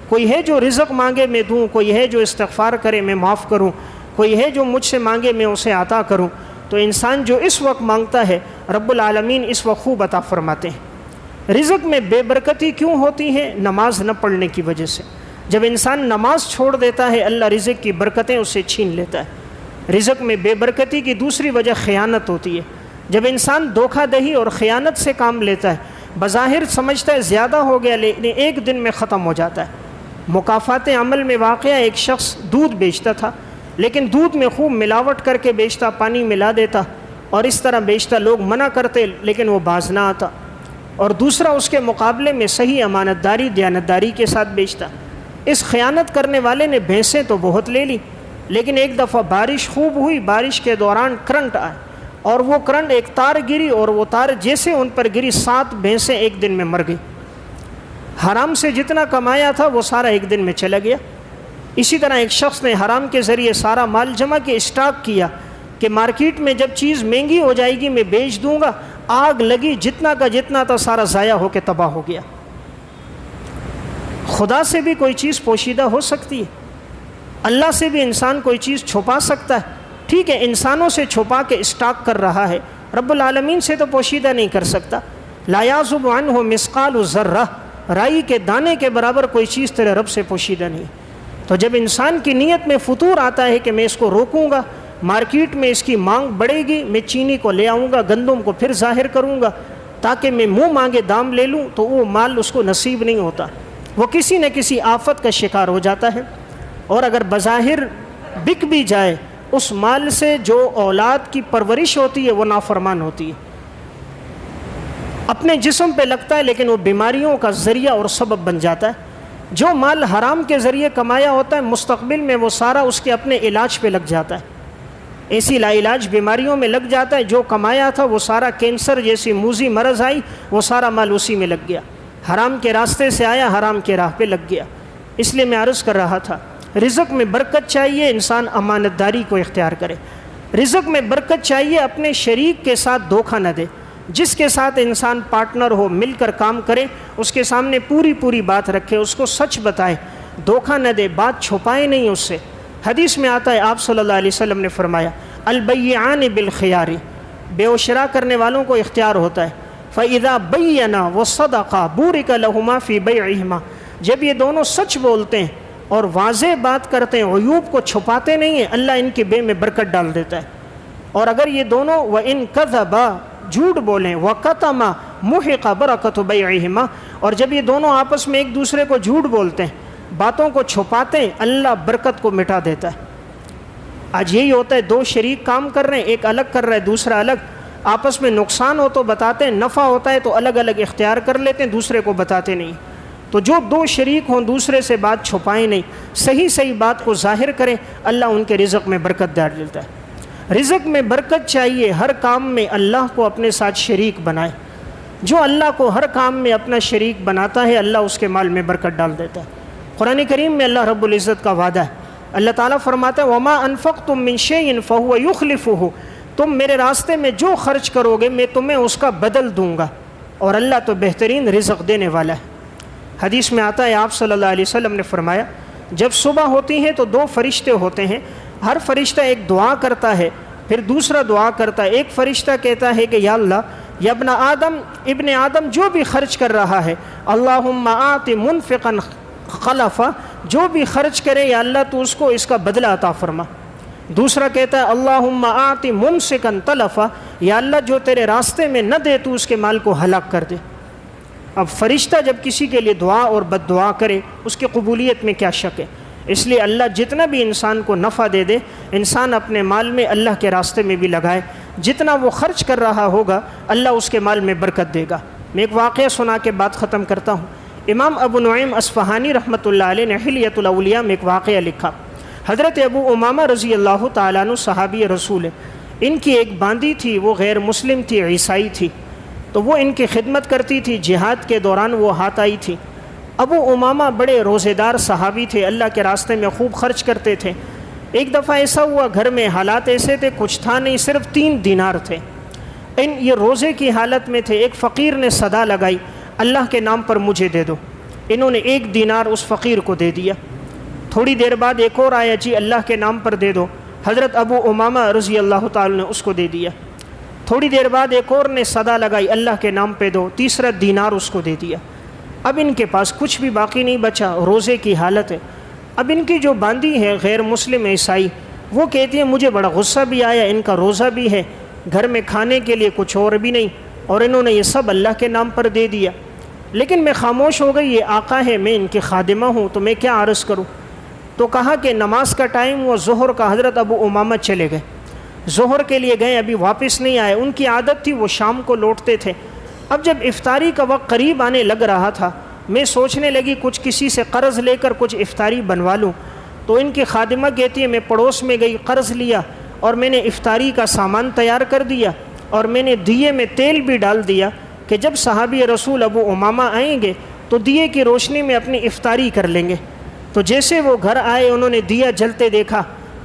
کوئی ہے جو رزق مانگے میں دوں، کوئی ہے جو استغفار کرے میں معاف کروں، کوئی ہے جو مجھ سے مانگے میں اسے عطا کروں۔ تو انسان جو اس وقت مانگتا ہے رب العالمین اس وقت خوب عطا فرماتے ہیں۔ رزق میں بے برکتی کیوں ہوتی ہے؟ نماز نہ پڑھنے کی وجہ سے۔ جب انسان نماز چھوڑ دیتا ہے اللہ رزق کی برکتیں اس سے چھین لیتا ہے۔ رزق میں بے برکتی کی دوسری وجہ خیانت ہوتی ہے۔ جب انسان دھوکہ دہی اور خیانت سے کام لیتا ہے، بظاہر سمجھتا ہے زیادہ ہو گیا لیکن ایک دن میں ختم ہو جاتا ہے۔ مکافات عمل میں واقعہ ایک شخص دودھ بیچتا تھا، لیکن دودھ میں خوب ملاوٹ کر کے بیچتا، پانی ملا دیتا اور اس طرح بیچتا، لوگ منع کرتے لیکن وہ باز نہ آتا۔ اور دوسرا اس کے مقابلے میں صحیح امانت داری، دیانتداری کے ساتھ بیچتا۔ اس خیانت کرنے والے نے بھینسیں تو بہت لے لی، لیکن ایک دفعہ بارش خوب ہوئی، بارش کے دوران کرنٹ آئے اور وہ کرنٹ ایک تار گری اور وہ تار جیسے ان پر گری 7 بھینسیں ایک دن میں مر گئی۔ حرام سے جتنا کمایا تھا وہ سارا ایک دن میں چلا گیا۔ اسی طرح ایک شخص نے حرام کے ذریعے سارا مال جمع کے اسٹاک کیا کہ مارکیٹ میں جب چیز مہنگی ہو جائے گی میں بیچ دوں گا، آگ لگی، جتنا کا جتنا تھا سارا ضائع ہو کے تباہ ہو گیا۔ خدا سے بھی کوئی چیز پوشیدہ ہو سکتی ہے، اللہ سے بھی انسان کوئی چیز چھپا سکتا ہے، ٹھیک ہے انسانوں سے چھپا کے اسٹاک کر رہا ہے، رب العالمین سے تو پوشیدہ نہیں کر سکتا۔ لا یعزب عنہ مثقال ذرہ، رائی کے دانے کے برابر کوئی چیز تیرے رب سے پوشیدہ نہیں۔ تو جب انسان کی نیت میں فطور آتا ہے کہ میں اس کو روکوں گا، مارکیٹ میں اس کی مانگ بڑھے گی، میں چینی کو لے آؤں گا، گندم کو پھر ظاہر کروں گا تاکہ میں منہ مانگے دام لے لوں، تو وہ مال اس کو نصیب نہیں ہوتا، وہ کسی نہ کسی آفت کا شکار ہو جاتا ہے۔ اور اگر بظاہر بک بھی جائے اس مال سے جو اولاد کی پرورش ہوتی ہے وہ نافرمان ہوتی ہے، اپنے جسم پہ لگتا ہے لیکن وہ بیماریوں کا ذریعہ اور سبب بن جاتا ہے۔ جو مال حرام کے ذریعے کمایا ہوتا ہے مستقبل میں وہ سارا اس کے اپنے علاج پہ لگ جاتا ہے، ایسی لا علاج بیماریوں میں لگ جاتا ہے۔ جو کمایا تھا وہ سارا کینسر جیسی موذی مرض آئی، وہ سارا مال اسی میں لگ گیا، حرام کے راستے سے آیا، حرام کے راہ پہ لگ گیا۔ اس لیے میں عرض کر رہا تھا رزق میں برکت چاہیے، انسان امانت داری کو اختیار کرے۔ رزق میں برکت چاہیے، اپنے شریک کے ساتھ دھوکہ نہ دے۔ جس کے ساتھ انسان پارٹنر ہو، مل کر کام کرے، اس کے سامنے پوری بات رکھے، اس کو سچ بتائے، دھوکہ نہ دے، بات چھپائے نہیں اس سے۔ حدیث میں آتا ہے آپ صلی اللہ علیہ وسلم نے فرمایا البیعان بالخیار، بے و شراء کرنے والوں کو اختیار ہوتا ہے۔ فَإِذَا بَيَّنَا وَصَدَقَا بُورِكَ لَهُمَا فِي بَيْعِهِمَا، جب یہ دونوں سچ بولتے ہیں اور واضح بات کرتے ہیں، عیوب کو چھپاتے نہیں ہیں، اللہ ان کے بے میں برکت ڈال دیتا ہے۔ اور اگر یہ دونوں وَإِن كَذَبَا، جھوٹ بولیں، وَقَتَمَا مُحِقَ بَرَكَةُ بَيْعِهِمَا، اور جب یہ دونوں آپس میں ایک دوسرے کو جھوٹ بولتے ہیں، باتوں کو چھپاتے ہیں، اللہ برکت کو مٹا دیتا ہے۔ آج یہی ہوتا ہے، دو شریک کام کر رہے ہیں، ایک الگ کر رہا ہے دوسرا الگ، آپس میں نقصان ہو تو بتاتے ہیں، نفع ہوتا ہے تو الگ الگ اختیار کر لیتے ہیں، دوسرے کو بتاتے نہیں۔ تو جو دو شریک ہوں دوسرے سے بات چھپائیں نہیں، صحیح بات کو ظاہر کریں، اللہ ان کے رزق میں برکت ڈال دیتا ہے۔ رزق میں برکت چاہیے، ہر کام میں اللہ کو اپنے ساتھ شریک بنائے۔ جو اللہ کو ہر کام میں اپنا شریک بناتا ہے اللہ اس کے مال میں برکت ڈال دیتا ہے۔ قرآن کریم میں اللہ رب العزت کا وعدہ ہے، اللہ تعالیٰ فرماتا ہے وَمَا أَنفَقْتُم مِّن شَيْءٍ فَهُوَ يُخْلِفُهُ، تم میرے راستے میں جو خرچ کرو گے میں تمہیں اس کا بدل دوں گا، اور اللہ تو بہترین رزق دینے والا ہے۔ حدیث میں آتا ہے آپ صلی اللہ علیہ وسلم نے فرمایا جب صبح ہوتی ہے تو 2 فرشتے ہوتے ہیں، ہر فرشتہ ایک دعا کرتا ہے، پھر دوسرا دعا کرتا ہے۔ ایک فرشتہ کہتا ہے کہ یا اللہ یا ابن آدم جو بھی خرچ کر رہا ہے، اللہم آت منفقا خلفا، جو بھی خرچ کرے یا اللہ تو اس کو اس کا بدلہ عطا فرما۔ دوسرا کہتا ہے اللہم آت ممسکا تلفا، یا اللہ جو تیرے راستے میں نہ دے تو اس کے مال کو ہلاک کر دے۔ اب فرشتہ جب کسی کے لیے دعا اور بد دعا کرے اس کی قبولیت میں کیا شک ہے؟ اس لیے اللہ جتنا بھی انسان کو نفع دے دے، انسان اپنے مال میں اللہ کے راستے میں بھی لگائے، جتنا وہ خرچ کر رہا ہوگا اللہ اس کے مال میں برکت دے گا۔ میں ایک واقعہ سنا کے بات ختم کرتا ہوں۔ امام ابو نعیم اصفہانی رحمۃ اللہ علیہ نے حلیۃ الاولیاء میں ایک واقعہ لکھا۔ حضرت ابو امامہ رضی اللہ تعالیٰ عنہ صحابی رسول ہے، ان کی ایک باندی تھی، وہ غیر مسلم تھی، عیسائی تھی، تو وہ ان کی خدمت کرتی تھی، جہاد کے دوران وہ ہاتھ آئی تھی۔ ابو امامہ بڑے روزے دار صحابی تھے، اللہ کے راستے میں خوب خرچ کرتے تھے۔ ایک دفعہ ایسا ہوا، گھر میں حالات ایسے تھے، کچھ تھا نہیں، صرف 3 دینار تھے۔ یہ روزے کی حالت میں تھے۔ ایک فقیر نے صدا لگائی، اللہ کے نام پر مجھے دے دو۔ انہوں نے 1 دینار اس فقیر کو دے دیا۔ تھوڑی دیر بعد ایک اور آیا، جی اللہ کے نام پر دے دو۔ حضرت ابو امامہ رضی اللہ تعالی نے اس کو دے دیا۔ تھوڑی دیر بعد ایک اور نے صدا لگائی، اللہ کے نام پہ دو۔ تیسرا دینار اس کو دے دیا۔ اب ان کے پاس کچھ بھی باقی نہیں بچا، روزے کی حالت ہے۔ اب ان کی جو باندی ہے غیر مسلم عیسائی، وہ کہتی ہے مجھے بڑا غصہ بھی آیا، ان کا روزہ بھی ہے، گھر میں کھانے کے لیے کچھ اور بھی نہیں، اور انہوں نے یہ سب اللہ کے نام پر دے دیا، لیکن میں خاموش ہو گئی، یہ آقا ہے، میں ان کی خادمہ ہوں، تو میں کیا عرض کروں؟ تو کہا کہ نماز کا ٹائم ہوا، ظہر کا۔ حضرت ابو امامہ چلے گئے، ظہر کے لیے گئے، ابھی واپس نہیں آئے۔ ان کی عادت تھی وہ شام کو لوٹتے تھے۔ اب جب افطاری کا وقت قریب آنے لگ رہا تھا، میں سوچنے لگی کچھ کسی سے قرض لے کر کچھ افطاری بنوا لوں۔ تو ان کی خادمہ کہتی ہے میں پڑوس میں گئی، قرض لیا، اور میں نے افطاری کا سامان تیار کر دیا، اور میں نے دیے میں تیل بھی ڈال دیا کہ جب صحابی رسول ابو امامہ آئیں گے تو دیے کی روشنی میں اپنی افطاری کر لیں گے۔ تو جیسے وہ گھر آئے، انہوں نے دیا جلتے دیکھا،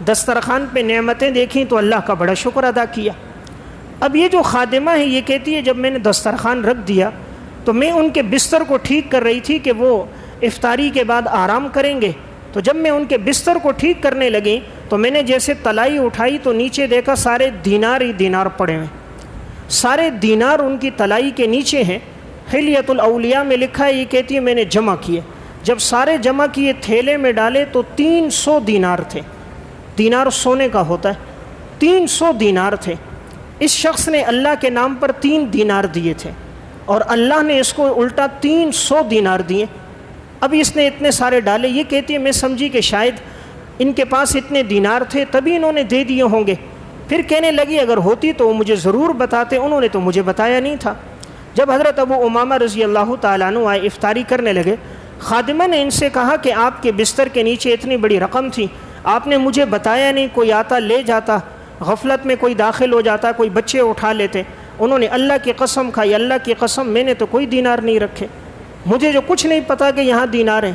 دسترخوان پہ نعمتیں دیکھیں تو اللہ کا بڑا شکر ادا کیا۔ اب یہ جو خادمہ ہے یہ کہتی ہے جب میں نے دسترخوان رکھ دیا تو میں ان کے بستر کو ٹھیک کر رہی تھی کہ وہ افطاری کے بعد آرام کریں گے، تو جب میں ان کے بستر کو ٹھیک کرنے لگی تو میں نے جیسے تلائی اٹھائی تو نیچے دیکھا سارے دینار ہی دینار پڑے ہوئے، سارے دینار ان کی تلائی کے نیچے ہیں۔ حلیۃ الاولیاء میں لکھا ہے، یہ کہتی ہے میں نے جمع کیے، جب سارے جمع کیے تھیلے میں ڈالے تو 300 دینار تھے۔ دینار سونے کا ہوتا ہے، 300 دینار تھے۔ اس شخص نے اللہ کے نام پر 3 دینار دیے تھے، اور اللہ نے اس کو الٹا 300 دینار دیے۔ اب اس نے اتنے سارے ڈالے، یہ کہتی ہے میں سمجھی کہ شاید ان کے پاس اتنے دینار تھے تبھی انہوں نے دے دیے ہوں گے۔ پھر کہنے لگی اگر ہوتی تو وہ مجھے ضرور بتاتے، انہوں نے تو مجھے بتایا نہیں تھا۔ جب حضرت ابو امامہ رضی اللہ تعالیٰ عنہ آئے، افطاری کرنے لگے، خادمہ نے ان سے کہا کہ آپ کے بستر کے نیچے اتنی بڑی رقم تھی، آپ نے مجھے بتایا نہیں، کوئی آتا لے جاتا، غفلت میں کوئی داخل ہو جاتا، کوئی بچے اٹھا لیتے۔ انہوں نے اللہ کی قسم کھائی، اللہ کی قسم میں نے تو کوئی دینار نہیں رکھے، مجھے جو کچھ نہیں پتا کہ یہاں دینار ہیں۔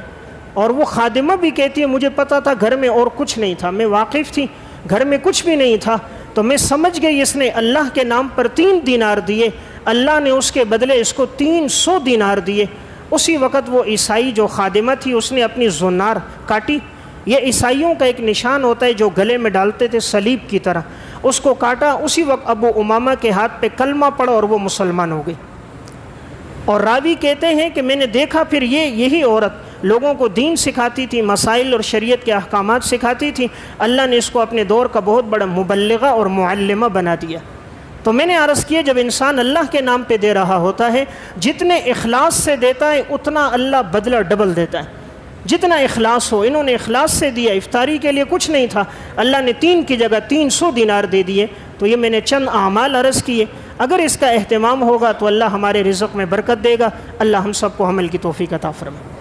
اور وہ خادمہ بھی کہتی ہے مجھے پتا تھا گھر میں اور کچھ نہیں تھا، میں واقف تھی گھر میں کچھ بھی نہیں تھا، تو میں سمجھ گئی اس نے اللہ کے نام پر 3 دینار دیے، اللہ نے اس کے بدلے اس کو 300 دینار دیے۔ اسی وقت وہ عیسائی جو خادمہ تھی اس نے اپنی زنار کاٹی، یہ عیسائیوں کا ایک نشان ہوتا ہے جو گلے میں ڈالتے تھے صلیب کی طرح، اس کو کاٹا۔ اسی وقت ابو امامہ کے ہاتھ پہ کلمہ پڑا اور وہ مسلمان ہو گئی۔ اور راوی کہتے ہیں کہ میں نے دیکھا پھر یہی عورت لوگوں کو دین سکھاتی تھی، مسائل اور شریعت کے احکامات سکھاتی تھی، اللہ نے اس کو اپنے دور کا بہت بڑا مبلغہ اور معلمہ بنا دیا۔ تو میں نے عرض کیا جب انسان اللہ کے نام پہ دے رہا ہوتا ہے، جتنے اخلاص سے دیتا ہے اتنا اللہ بدلہ ڈبل دیتا ہے، جتنا اخلاص ہو۔ انہوں نے اخلاص سے دیا، افطاری کے لیے کچھ نہیں تھا، اللہ نے 3 کی جگہ 300 دینار دے دیے۔ تو یہ میں نے چند اعمال عرض کیے، اگر اس کا اہتمام ہوگا تو اللہ ہمارے رزق میں برکت دے گا۔ اللہ ہم سب کو عمل کی توفیق عطا فرمائے۔